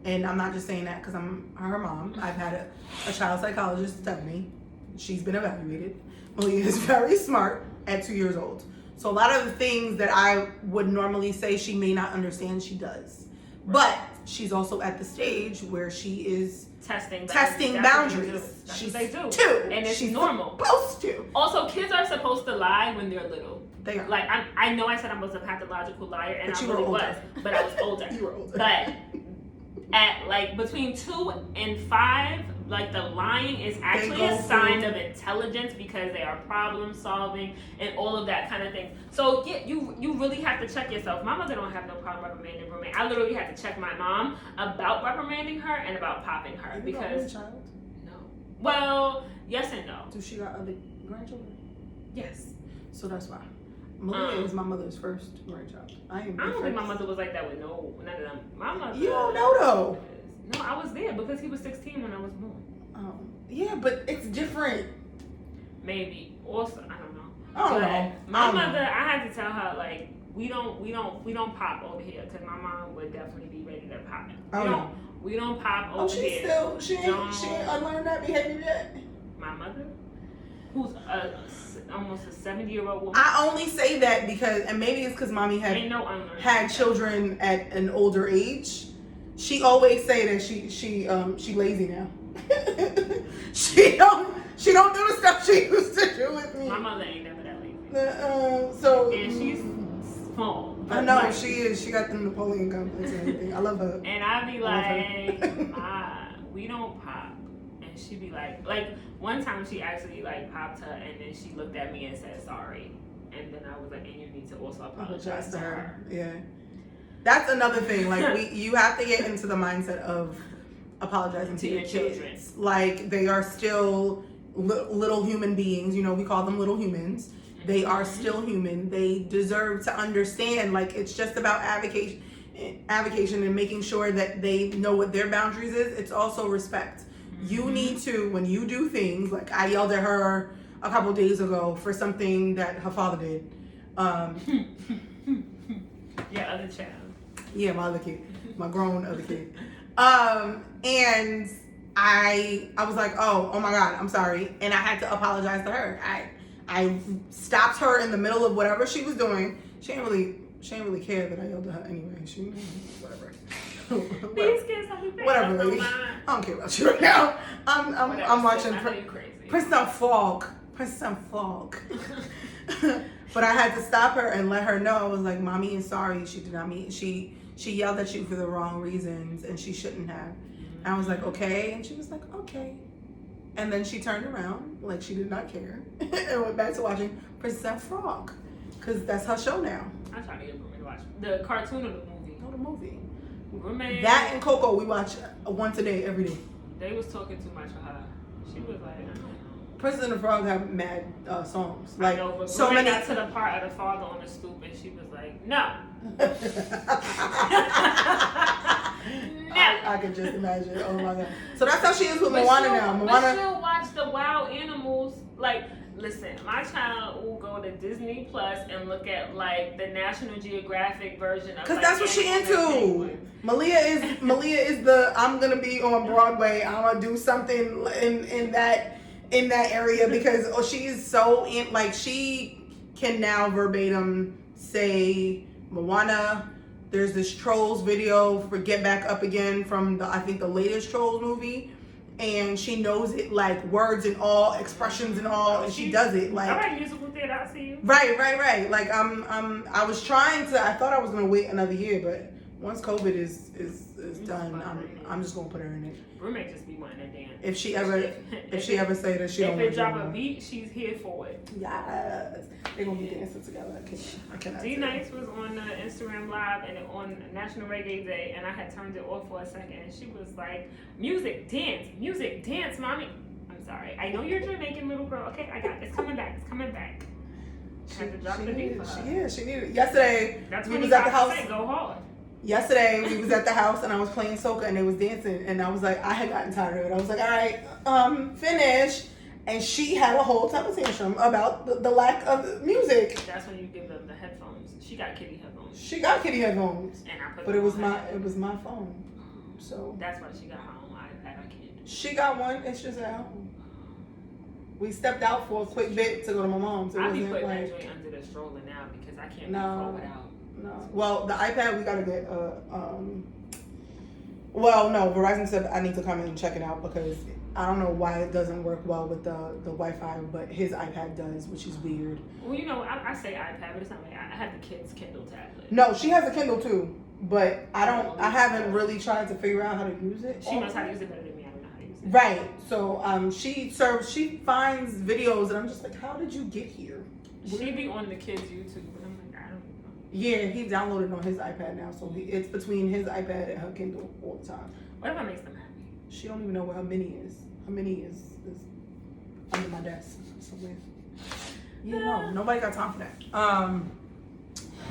And I'm not just saying that because I'm her mom. I've had a child psychologist tell me. She's been evaluated. Malia is very smart at 2 years old. So a lot of the things that I would normally say she may not understand, she does. But she's also at the stage where she is testing boundaries. That's She's what they do. 2. And it's she's normal. Supposed to. Also, kids are supposed to lie when they're little. They are. Like, I know I said I was a pathological liar, and But I you really were older. was, but I was older. You were older. But at like between 2 and 5, like the lying is actually go a sign through- of intelligence because they are problem solving and all of that kind of thing. So yeah, you really have to check yourself. My mother don't have no problem reprimanding roommate. I literally had to check my mom about reprimanding her and about popping her You got one because child? no. Well, yes and no. Do she got other grandchildren? Yes. So that's why. Malia is my mother's first grandchild. I don't think my mother was like that with none of them. My mother. You don't know though. No, I was there because he was 16 when I was born. Yeah, but it's different. Maybe. Also, I don't know. I don't But know. my mother, I had to tell her like we don't pop over here because my mom would definitely be ready to pop it. We don't pop over here. She ain't unlearned that behavior yet. My mother, who's almost a 70-year-old woman. I only say that because, and maybe it's because mommy Ain't no unlearned. had children at an older age. She always say that she lazy now. she don't do the stuff she used to do with me. My mother ain't never that lazy. So And she's small. I know she is. She got the Napoleon complex and everything. I love her. And I be like, Ma, we don't pop. And she be like one time she actually like popped her, and then she looked at me and said sorry. And then I was like, and you need to also apologize to her. Yeah. That's another thing. Like you have to get into the mindset of apologizing to your children. Like they are still little human beings. You know, we call them little humans. They are still human. They deserve to understand. Like it's just about advocation and making sure that they know what their boundaries is. It's also respect. You need to, when you do things, like I yelled at her a couple days ago for something that her father did. Yeah, other child. Yeah, my other kid, my grown other kid. And I was like, oh my God, I'm sorry. And I had to apologize to her. I stopped her in the middle of whatever she was doing. She didn't really care that I yelled at her anyway. She, whatever. These kids have me bad. Whatever, baby. I don't care about you right now. I'm watching Princeton Fog. But I had to stop her and let her know. I was like, Mommy is sorry. She did not mean. She yelled at you for the wrong reasons, and she shouldn't have. And I was like, okay. And she was like, okay. And then she turned around like she did not care and went back to watching Princess Frog, because that's her show now. I try to get Roommate to watch the cartoon or the movie. No, the movie. Roommate. That and Coco we watch once a day, every day. They was talking too much for her. She was like, I don't know. Princess and the Frog have mad songs. I Like know, but so Roommate many. got to the part of the father on the stoop, and she was like, no. I can just imagine. Oh my God. So that's how she is with But Moana she'll- now. But Moana. she'll watch the wild animals. Like, listen, my child will go to Disney Plus and look at like the National Geographic version of. Cause like, that's what she animals and into. penguins. Malia is the I'm gonna be on Broadway. I'm gonna do something in that area because she's so in, like she can now verbatim say Moana. There's this Trolls video for Get Back Up Again from I think the latest Trolls movie. And she knows it like words and all, expressions and all, and she does it like. All right, musical theater, I see you. Right. Like I was trying to. I thought I was gonna wait another year, but once COVID is done, I'm just gonna put her in it. Roommate just be wanting to dance. If she ever say that she don't If want it to drop do a it. beat, she's here for it. Yes, they're gonna be dancing together. I cannot. D Nice was on Instagram Live and on National Reggae Day, and I had turned it off for a second, and she was like, music, dance, mommy. I'm sorry. I know you're Jamaican, little girl. Okay, I got it. It's coming back. I had to drop the beat for her. She needed. Yesterday That's we when was at the house. Go hard. Yesterday we was at the house and I was playing soca and they was dancing and I was like, I had gotten tired of it. I was like, all right, finish. And she had a whole temper tantrum about the lack of music. That's when you give them the headphones. She got kitty headphones. She got kitty headphones, And I put but them it was on my her. it was my phone. So That's why she got her own iPad. I can't do she got one. It's just at home. We stepped out for a quick bit to go to my mom's. It I'll be wasn't putting that like joint under the stroller now because I can't No. be without. no. Well, the iPad we gotta get. Well, no. Verizon said I need to come in and check it out because I don't know why it doesn't work well with the Wi-Fi, but his iPad does, which is weird. Well, you know, I say iPad, but it's not like I have the kids' Kindle tablet. No, she has a Kindle too, but I haven't really tried to figure out how to use it. She knows how to use it better than me. I don't know how to use it. Right. So she finds videos and I'm just like, how did you get here? She be on the kids' YouTube, but I'm like, I don't know. Yeah, he downloaded on his iPad now, so it's between his iPad and her Kindle all the time. Whatever makes them happy. She don't even know where her mini is. Her mini is under my desk somewhere. Yeah, no, nobody got time for that.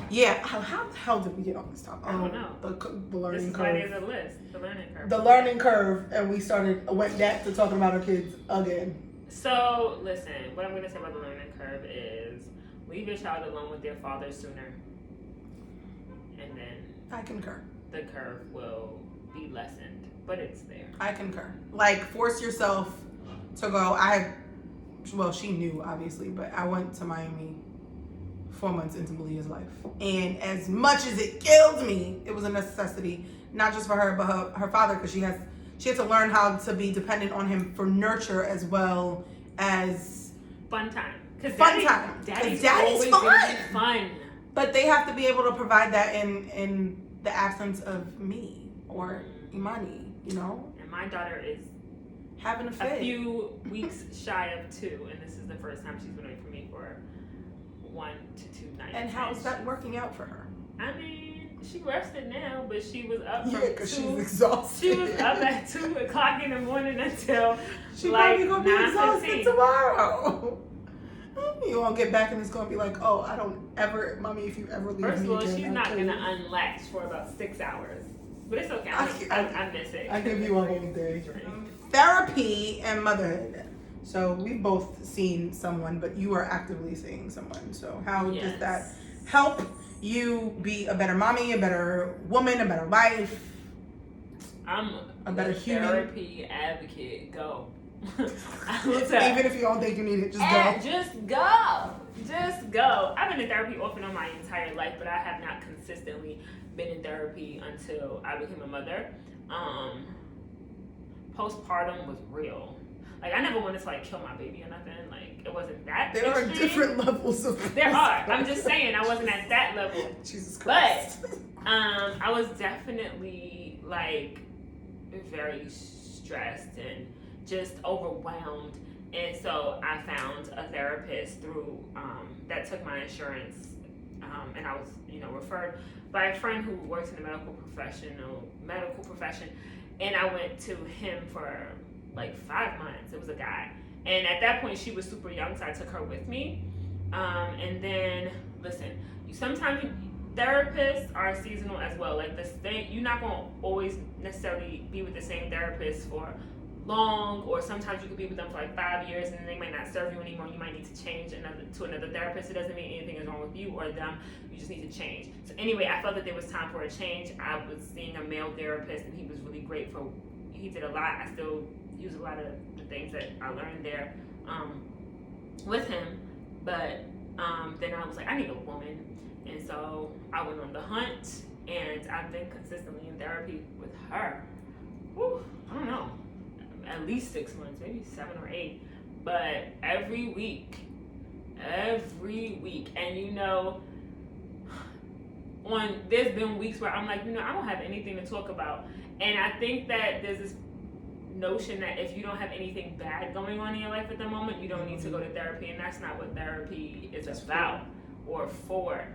Yeah, how the hell did we get on this topic? I don't know. The This learning is why curve. there's a list. The learning curve. The learning curve, and we went back to talking about our kids again. So, listen, what I'm going to say about the learning curve is leave your child alone with their father sooner. And then I concur. the curve will be lessened. But it's there. I concur. Like, force yourself to go. She knew, obviously, but I went to Miami 4 months into Malia's life. And as much as it killed me, it was a necessity, not just for her, but her father, because she had to learn how to be dependent on him for nurture as well as Fun time. Because fun time. Daddy's Daddy's always fun. gonna be fun. But they have to be able to provide that in the absence of me or Imani, you know? And my daughter is Having a a fit. few weeks shy of 2, and this is the first time she's been away from me for 1 to 2 nights. And how's that working out for her? I mean, she rested now, but she was up from Yeah, because she's 2. exhausted. She was up at 2 o'clock in the morning until She like probably gonna be exhausted 9:15. tomorrow. You won't get back and it's gonna be like, oh, I don't ever, mommy, if you ever leave First me of all, again, she's I'll not kill gonna you. unlatch for about 6 hours. But it's okay. I miss it. I give you a whole day. Therapy and motherhood. So we've both seen someone, but you are actively seeing someone. So how does that help you be a better mommy, a better woman, a better wife? I'm A better human. therapy advocate. Go. I will tell. Even if you don't think you need it, just And go. just go. Just go. I've been in therapy off and on my entire life, but I have not consistently been in therapy until I became a mother. Postpartum was real. Like, I never wanted to like kill my baby or nothing. Like, it wasn't that There are extreme. different levels of. There are. I'm just saying I wasn't at that level. Jesus Christ. I was definitely like very stressed and just overwhelmed, and so I found a therapist through that took my insurance, and I was referred by a friend who works in the medical profession, and I went to him for like 5 months. It was a guy, and at that point she was super young, so I took her with me, and then listen, sometimes therapists are seasonal as well. Like you're not gonna always necessarily be with the same therapist for long, or sometimes you could be with them for like 5 years and then they might not serve you anymore. You might need to change to another therapist. It doesn't mean anything is wrong with you or them. You just need to change. So anyway, I felt that there was time for a change. I was seeing a male therapist and he was really great he did a lot. I still use a lot of the things that I learned there with him. But then I was like, I need a woman. And so I went on the hunt, and I've been consistently in therapy with her. Whew, I don't know, at least 6 months, maybe 7 or 8. But every week. And there's been weeks where I'm like, I don't have anything to talk about. And I think that there's this notion that if you don't have anything bad going on in your life at the moment, you don't need to go to therapy, and that's not what therapy is about or for.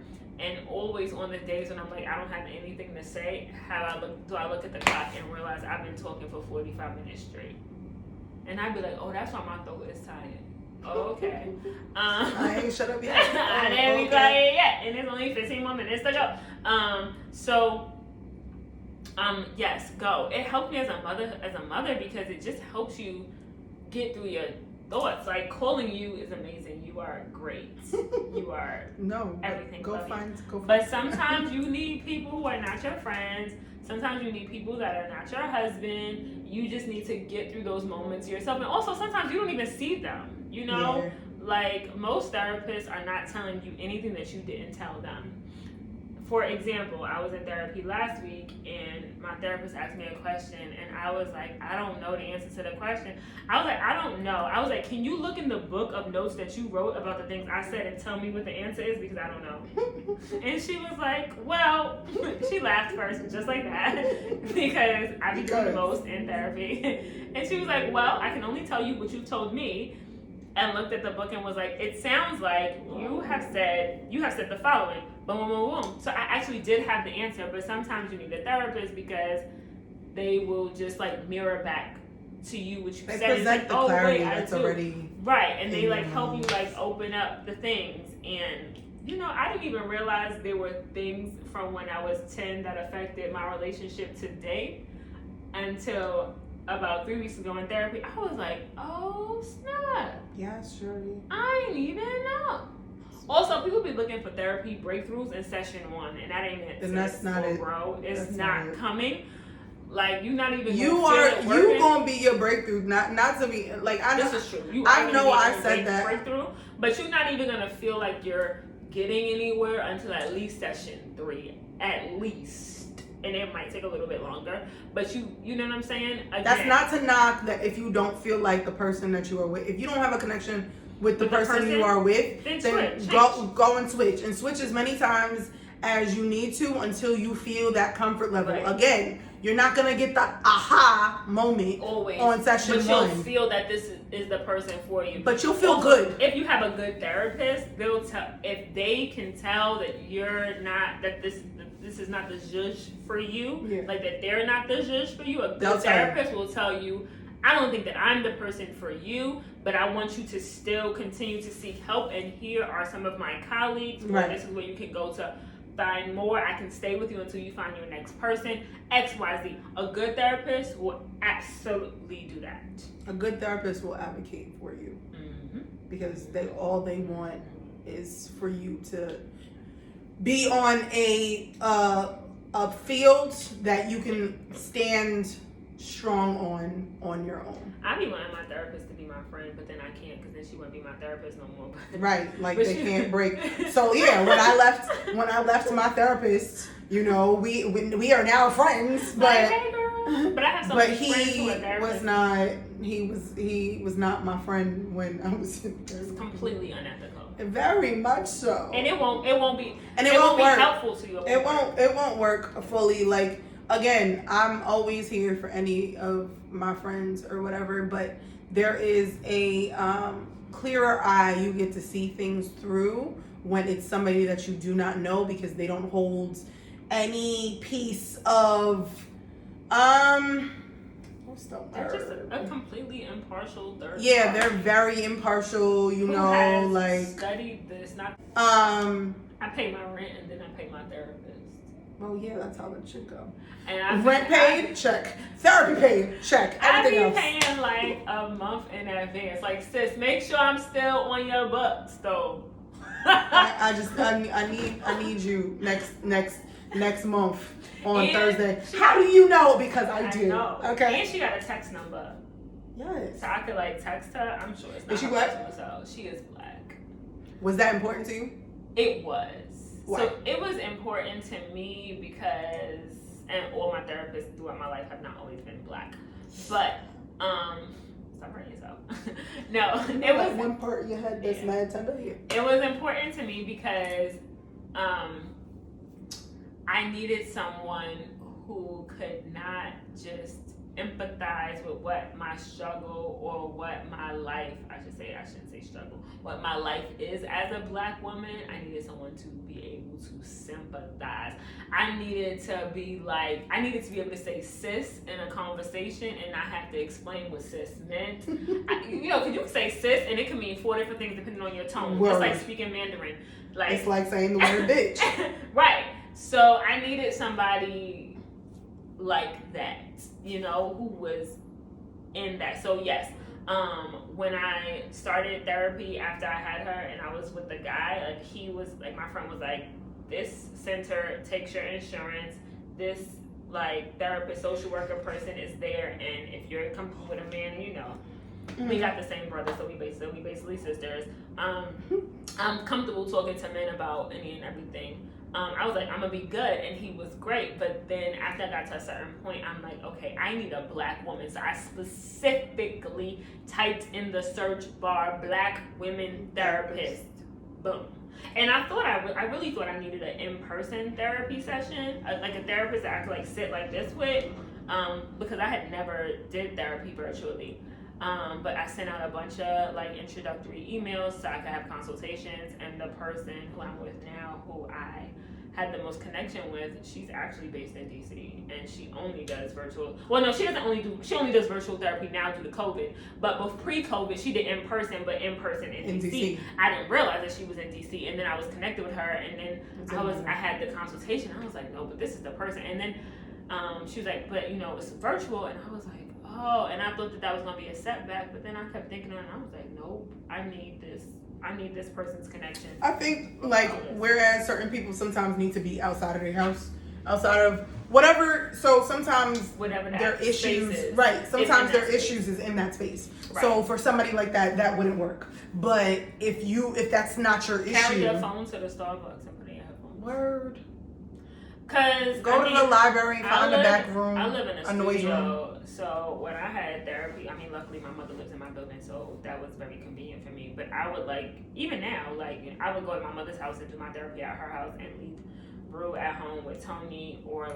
And always on the days when I'm like, I don't have anything to say, do I look at the clock and realize I've been talking for 45 minutes straight? And I'd be like, oh, that's why my throat is tired. Oh, okay. I ain't shut up yet. I didn't be quiet yet, and there's only 15 more minutes to go. Yes, go. It helped me as a mother because it just helps you get through your thoughts. Like, calling you is amazing. You are great. You are No. everything. Go love you. find. But sometimes you need people who are not your friends. Sometimes you need people that are not your husband. You just need to get through those moments yourself. And also, sometimes you don't even see them. You know, Yeah. like most therapists are not telling you anything that you didn't tell them. For example, I was in therapy last week and my therapist asked me a question and I was like, I don't know the answer to the question. I was like, I don't know. I was like, can you look in the book of notes that you wrote about the things I said and tell me what the answer is, because I don't know. And she was like, well, she laughed first just like that because I be doing the most in therapy. And she was like, well, I can only tell you what you told me. And looked at the book and was like, it sounds like you have said the following. Boom, boom, boom, boom. So I actually did have the answer, but sometimes you need a therapist because they will just like mirror back to you what you They said. It's present like, the oh clarity wait, I that's do. already Right, and they in like your help you mind. like open up the things. And you know, I didn't even realize there were things from when I was 10 that affected my relationship today until about 3 weeks ago in therapy. I was like, oh snap. Yeah, sure. I ain't even know. Also, people be looking for therapy breakthroughs in session 1, and that ain't it. And that's not it. Bro, it's That's not not it. coming. Like, you not even. You gonna be your breakthrough, not to be like I know. This is true. You I are know gonna I get said your that. breakthrough, but you're not even gonna feel like you're getting anywhere until at least session 3, at least. And it might take a little bit longer, but you know what I'm saying? Again, That's not to knock that if you don't feel like the person that you are with, if you don't have a connection with the person you are with, then then switch. go and switch as many times as you need to until you feel that comfort level. Right. Again, you're not gonna get the aha moment always on session but you'll 1, feel that this is the person for you. but you'll feel Also, good. if you have a good therapist, they'll tell, if they can tell that you're not, that this is not the zhuzh for you, Yeah. like that they're not the zhuzh for you. A They'll good tell you. therapist will tell you, I don't think that I'm the person for you, but I want you to still continue to seek help, and here are some of my colleagues, or Right. this is where you can go to find more. I can stay with you until you find your next person. XYZ. A good therapist will absolutely do that. A good therapist will advocate for you Mm-hmm. because all they want is for you to be on a field that you can stand strong on your own. I be wanting my therapist to be my friend, but then I can't because then she wouldn't be my therapist no more. Right, like But they she- can't break. So yeah, when I left my therapist, you know, we are now friends, Like, but hey girl. But I have so but many friends who are he therapists. was not. He was not my friend when I was in It's therapy. completely unethical. Very much so. And it won't be And it won't be work. helpful to you. It won't work fully. Like, again, I'm always here for any of my friends or whatever, but there is a clearer eye you get to see things through when it's somebody that you do not know, because they don't hold any piece of what's the They're just word? a completely impartial third Yeah, party they're very impartial, you who know, has like studied this. Not I pay my rent and then I pay my therapist. well, yeah, that's how it should go. And Rent paid, check. Therapy paid, check. I be Everything else. paying like a month in advance. Like, sis, make sure I'm still on your books though. I need you next month on And Thursday. she- How do you know? Because I do. know. Okay. And she got a text number. Yes. So I could like text her. I'm sure it's not Is she her black? personal cell. She is black. Was that important to you? It was. Why? So it was important to me because, and all my therapists throughout my life have not always been black. But, stop hurting yourself. No, it Like was one part of your head that's Yeah. mad tender. Yeah. it was important to me because I needed someone who could not just empathize with what my struggle or what my life, I shouldn't say struggle, what my life is as a black woman. I needed someone to be able to sympathize. I needed to be able to say sis in a conversation and not have to explain what sis meant. Cause you can say sis and it can mean 4 different things depending on your tone. Word. It's like speaking Mandarin. Like, It's like saying the word bitch. right. So I needed somebody like that, who was in that. So yes, When I started therapy after I had her and I was with the guy, like he was like, my friend was like, this center takes your insurance, this like therapist, social worker person is there, and if you're comfortable with a man, you know, we got the same brother, so we basically sisters. I'm comfortable talking to men about any and everything. I was like, I'm gonna be good, and he was great. But then after I got to a certain point, I'm like, okay, I need a black woman. So I specifically typed in the search bar, black women therapist. Boom. And I thought I really thought I needed an in-person therapy session, like a therapist that I could like sit like this with, because I had never did therapy virtually. But I sent out a bunch of like introductory emails so I could have consultations, and the person who I'm with now, who I had the most connection with, she's actually based in DC, and she only does virtual. Well, no, she only does virtual therapy now due to COVID. But pre-COVID, she did in person, but in person in DC. I didn't realize that she was in DC, and then I was connected with her, and then I had the consultation. I was like, no, but this is the person. And then she was like, but you know, it's virtual, and I was like, oh, and I thought that was gonna be a setback, but then I kept thinking on it, and I was like, nope, I need this person's connection. I think like whereas certain people sometimes need to be outside of their house, outside of whatever, so sometimes whatever their issues is, right, sometimes their issues is in that space. Right. So for somebody like that wouldn't work. But if that's not your issue, carry your phone to the Starbucks and put in your headphones. Word. Cause go to the library, find the back room. I live in a noise studio, room. so when I had therapy, I mean, luckily my mother lives in my building, so that was very convenient for me. But I would even now, I would go to my mother's house and do my therapy at her house and leave Brew at home with Tony, or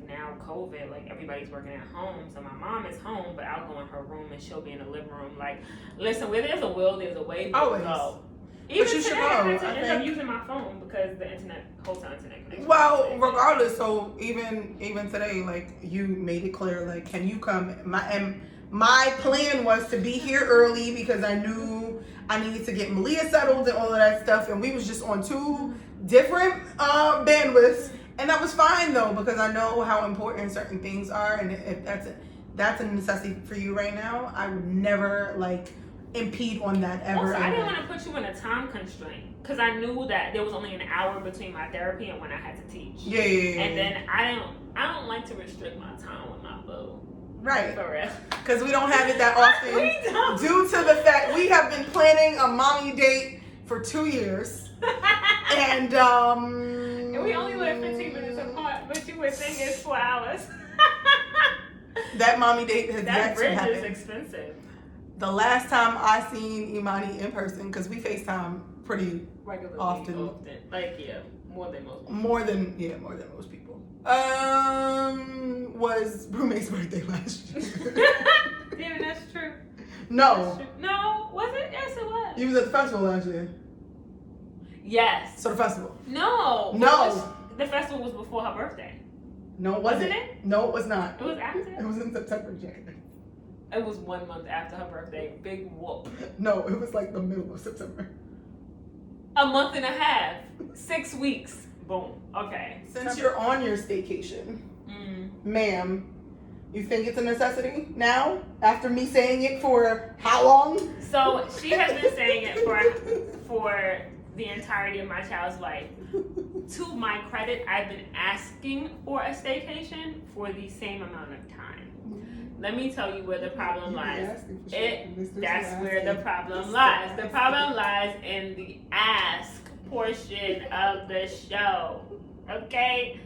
now COVID, everybody's working at home, so my mom is home, but I'll go in her room and she'll be in the living room. Listen, where there's a will, there's a way. Always. Go. Even but you today, should I know. had to end up using my phone because the hotel internet connection. Well, regardless, so even today, you made it clear, can you come? My plan was to be here early because I knew I needed to get Malia settled and all of that stuff, and we was just on two different bandwidths, and that was fine though because I know how important certain things are, and if that's a necessity for you right now, I would never impede on that ever. Also, I didn't want to put you in a time constraint because I knew that there was only an hour between my therapy and when I had to teach. Yeah. And then I don't like to restrict my time with my boo. Right. For real. Because we don't have it that often. We don't. Due to the fact we have been planning a mommy date for 2 years. And we only live 15 minutes apart, but you would think it's 4 hours. That mommy date has that yet to happen. That bridge is expensive. The last time I seen Imani in person, because we FaceTime pretty regularly often. More than most people. More than most people. Was Brumay's birthday last year. Yeah, that's true. No. That's true. No, was it? Yes, it was. You was at the festival last year. Yes. So the festival. No. The festival was before her birthday. No, it wasn't. Wasn't it? No, it was not. It was after? It was in September, January. It was 1 month after her birthday. Big whoop. No, it was the middle of September. A month and a half. 6 weeks. Boom. Okay. Since you're on your staycation, ma'am, you think it's a necessity now? After me saying it for how long? So she has been saying it for the entirety of my child's life. To my credit, I've been asking for a staycation for the same amount of time. Let me tell you where the problem lies. That's where the problem lies. The problem lies in the ask portion of the show. Okay?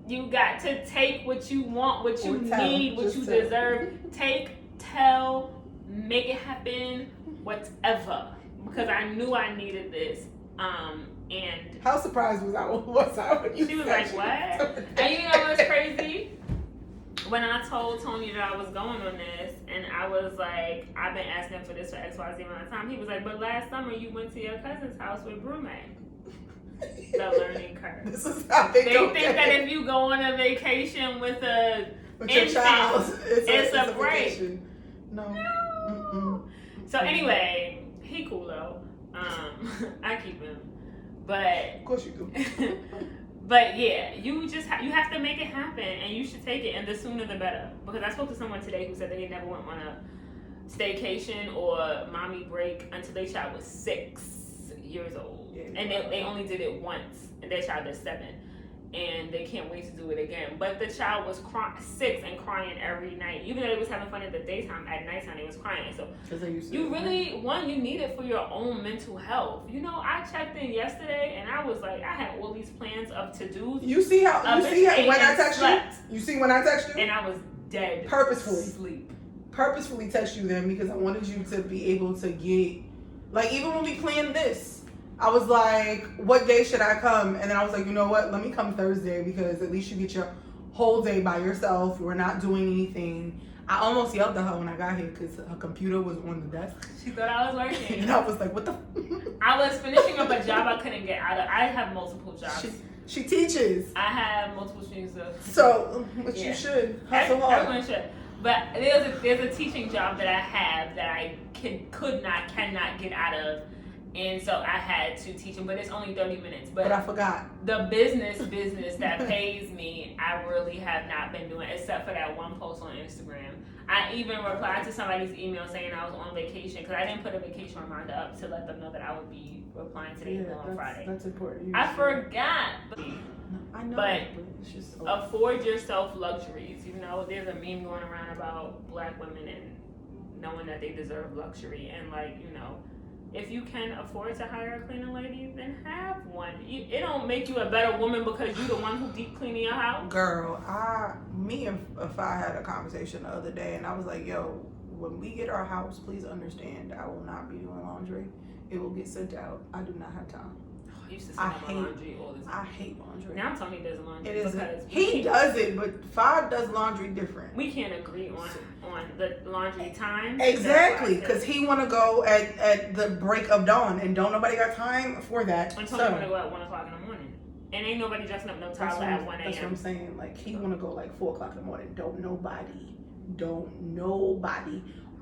You got to take what you want, what you need, what you deserve. Take, tell, make it happen, whatever. Because I knew I needed this. And how surprised was I when you she was like, what? And you know what's crazy? When I told Tony that I was going on this, and I was like, I've been asking for this for XYZ amount of time, he was like, but last summer you went to your cousin's house with Brume. The learning curve. This is how they think that if you go on a vacation with your child, it's a break. Vacation. No. No. So anyway, he cool though. I keep him, but of course you do. But yeah, you have to make it happen, and you should take it, and the sooner the better. Because I spoke to someone today who said they never went on staycation or mommy break until their child was 6 years old. Yeah, and they only did it once, and their child is 7. And they can't wait to do it again. But the child was 6 and crying every night. Even though they was having fun at the daytime, at nighttime they was crying. So you really, you need it for your own mental health. You know, I checked in yesterday and I was like, I had all these plans of to-dos. You see how when I text you? You see when I text you? And I was dead. Purposefully text you then because I wanted you to be able to get, like, even when we planned this, I was like, what day should I come? And then I was like, you know what? Let me come Thursday because at least you get your whole day by yourself. We're not doing anything. I almost yelled at her when I got here because her computer was on the desk. She thought I was working. And I was like, what the? I was finishing up a job I couldn't get out of. I have multiple jobs. She teaches. I have multiple streams of. So, but you should hustle hard. Everyone should. But there's a teaching job that I have that I cannot get out of. And so I had to teach them, but it's only 30 minutes. But I forgot. The business that pays me, I really have not been doing, except for that one post on Instagram. I even replied to somebody's email saying I was on vacation because I didn't put a vacation reminder up to let them know that I would be replying to the email on Friday. That's important. I forgot. I know. But it's just afford yourself luxuries. You know, there's a meme going around about black women and knowing that they deserve luxury. And, like, you know, if you can afford to hire a cleaning lady, then have one. It don't make you a better woman because you're the one who deep cleaning your house. Girl, me and Fi had a conversation the other day, and I was like, yo, when we get our house, please understand, I will not be doing laundry. It will get sent out. I do not have time. I used to send my laundry all the time. I hate laundry. Now Tony does laundry. It isn't. He does it, but Fi does laundry different. We can't agree on the laundry time. Exactly, because he want to go at the break of dawn, and don't nobody got time for that. And Tony want to go at 1 o'clock in the morning. And ain't nobody dressing up no toddler at 1 a.m. That's what I'm saying. Like, he want to go like 4 o'clock in the morning. Don't nobody.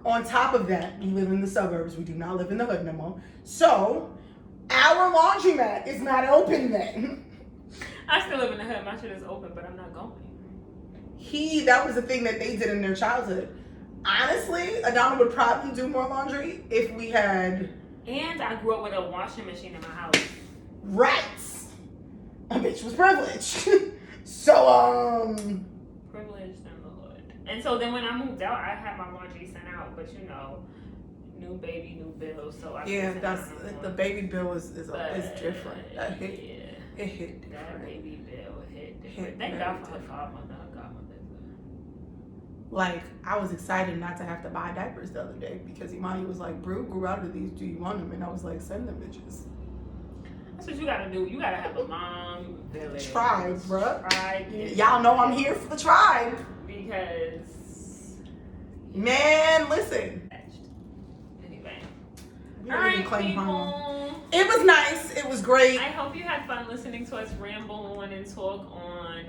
On top of that, we live in the suburbs. We do not live in the hood no more. So, our laundromat is not open then. I still live in the hood. My shit is open, but I'm not going. That was the thing that they did in their childhood. Honestly, Adana would probably do more laundry if we had... And I grew up with a washing machine in my house. Right. A bitch was privileged. So, Privileged in the hood. And so then when I moved out, I had my laundry sent out, but you know, new baby, new bill, so I that's the baby bill is different. It hit different. That baby bill hit different. Thank God for her godmother. Like, I was excited not to have to buy diapers the other day because Imani was like, Brew grew out of these, do you want them? And I was like, send them bitches. That's what you gotta do. You gotta have a mom village. Tribe, bruh. Tribe. Y'all know I'm here for the tribe. Because... Man, listen. Anyway. All right, people. It was nice. It was great. I hope you had fun listening to us ramble on and talk on.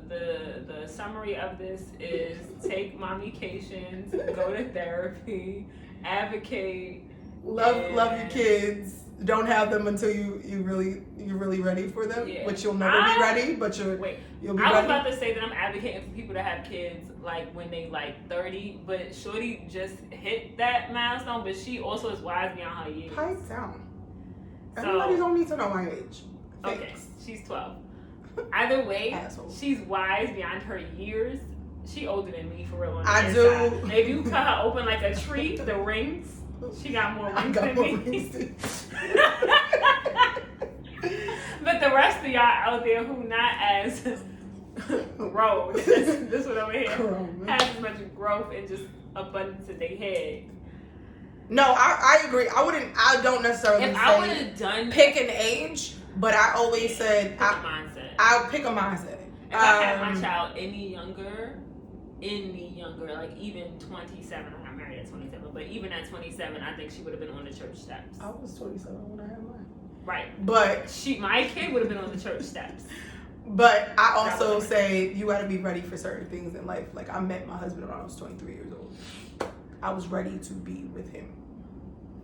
The summary of this is take mommications, go to therapy, advocate, love your kids. Don't have them until you're really ready for them, which you'll never be ready. But you'll be ready. I was about to say that I'm advocating for people to have kids like when they like 30, but Shorty just hit that milestone. But she also is wise beyond her years. Pipe down. Everybody don't need to know my age. Okay, she's 12. Either way, Asshole. She's wise beyond her years. She older than me for real. I do. If you cut her open like a tree, the rings, she got more rings than me. But the rest of y'all out there who not as grown, this one over here, has as much growth and just abundance in their head. No, I agree. I don't necessarily if I would have done pick an age, but I always said I'll pick a mindset. If I had my child any younger, like even 27, I got married at 27, but even at 27, I think she would have been on the church steps. I was 27 when I had mine. Right. But my kid would have been on the church steps. But I also say you got to be ready for certain things in life. Like, I met my husband when I was 23 years old. I was ready to be with him.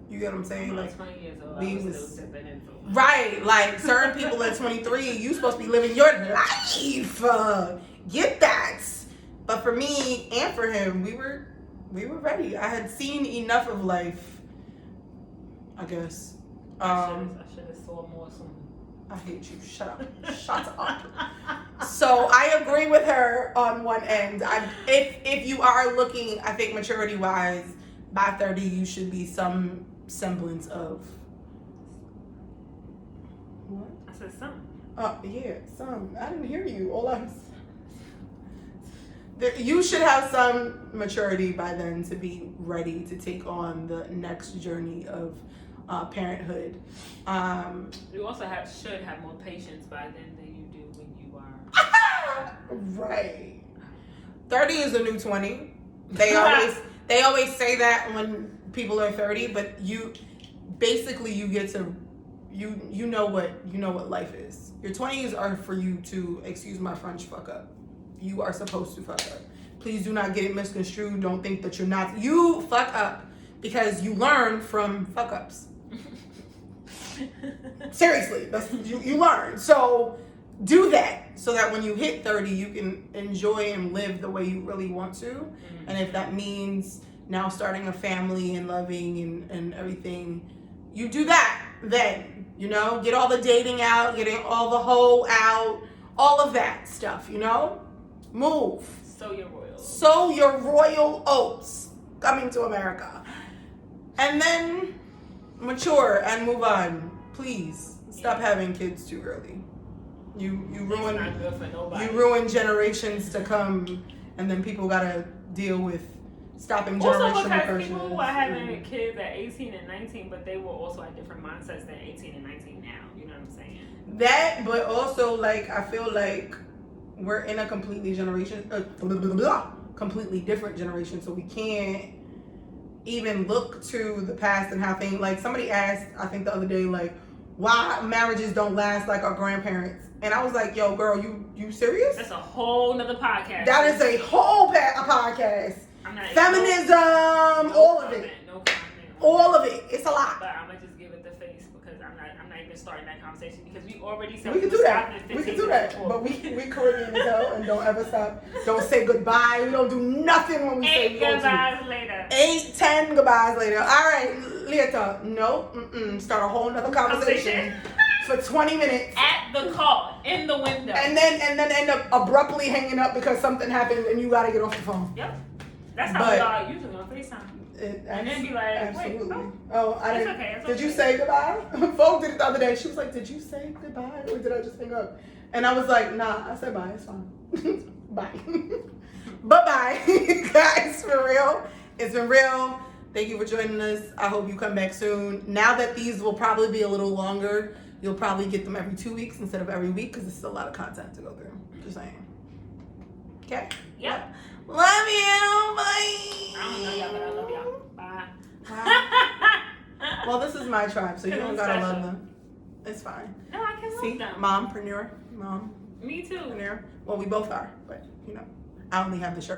You get what I'm saying? Like 20 years old, I was still dipping into it. Right. Like, certain people at 23, you supposed to be living your life. Get that. But for me and for him, we were we were ready. I had seen enough of life, I guess. I should have saw more soon. I hate you. Shut up. Shut up. So I agree with her on one end. If you are looking, I think maturity wise, by 30 you should be some semblance of what? I said something. Yeah, some. I didn't hear you. All I was. You should have some maturity by then to be ready to take on the next journey of parenthood. You also should have more patience by then than you do when you are. Right. 30 is the new 20. They always say that when people are 30, but you get to you know what life is. Your 20s are for you to, excuse my French, fuck up. You are supposed to fuck up. Please do not get it misconstrued. Don't think that you're not. You fuck up because you learn from fuck ups. Seriously, you learn. So do that so that when you hit 30, you can enjoy and live the way you really want to. Mm-hmm. And if that means now starting a family and loving and everything, you do that then. Get all the dating out, getting all the hoe out, all of that stuff, Move. Sow your royal oats coming to America. And then mature and move on. Please stop having kids too early. You ruin not good for nobody. You ruin generations to come, and then people gotta deal with stopping generational also because curses. people were having kids at 18 and 19, but they were also at different mindsets than 18 and 19 now. You know what I'm saying? That, but also I feel like we're in a completely different generation, so we can't even look to the past and how things, somebody asked, I think the other day, why marriages don't last like our grandparents. And I was like, yo, girl, you serious? That's a whole nother podcast. That is a whole podcast. Feminism, all of it. No comment. All of it. It's a lot. But I'm going to just give it the face because I'm not even starting that conversation because we already said we can do that. We can do that. But we Caribbean as hell and don't ever stop. Don't say goodbye. We don't do nothing when we say goodbyes later. 8, 10 goodbyes later. All right, Leah, no. Start a whole nother conversation for 20 minutes. At the car, in the window. And then end up abruptly hanging up because something happened and you got to get off the phone. Yep. That's how we are usually on FaceTime. And then be like, absolutely. Wait, I didn't. Okay, did you say goodbye? Folk did it the other day. She was like, did you say goodbye or did I just hang up? And I was like, nah, I said bye. It's fine. Bye. Bye-bye, guys, for real. It's been real. Thank you for joining us. I hope you come back soon. Now that these will probably be a little longer, you'll probably get them every 2 weeks instead of every week because this is a lot of content to go through. Just saying. Okay? Yep. Love you. Bye. I don't know y'all, but I love y'all. Bye. Bye. Well, this is my tribe, so you don't gotta love them. It's fine. No, I can love them. Mompreneur. Mom. Me too. Well, we both are, but I only have the shirt.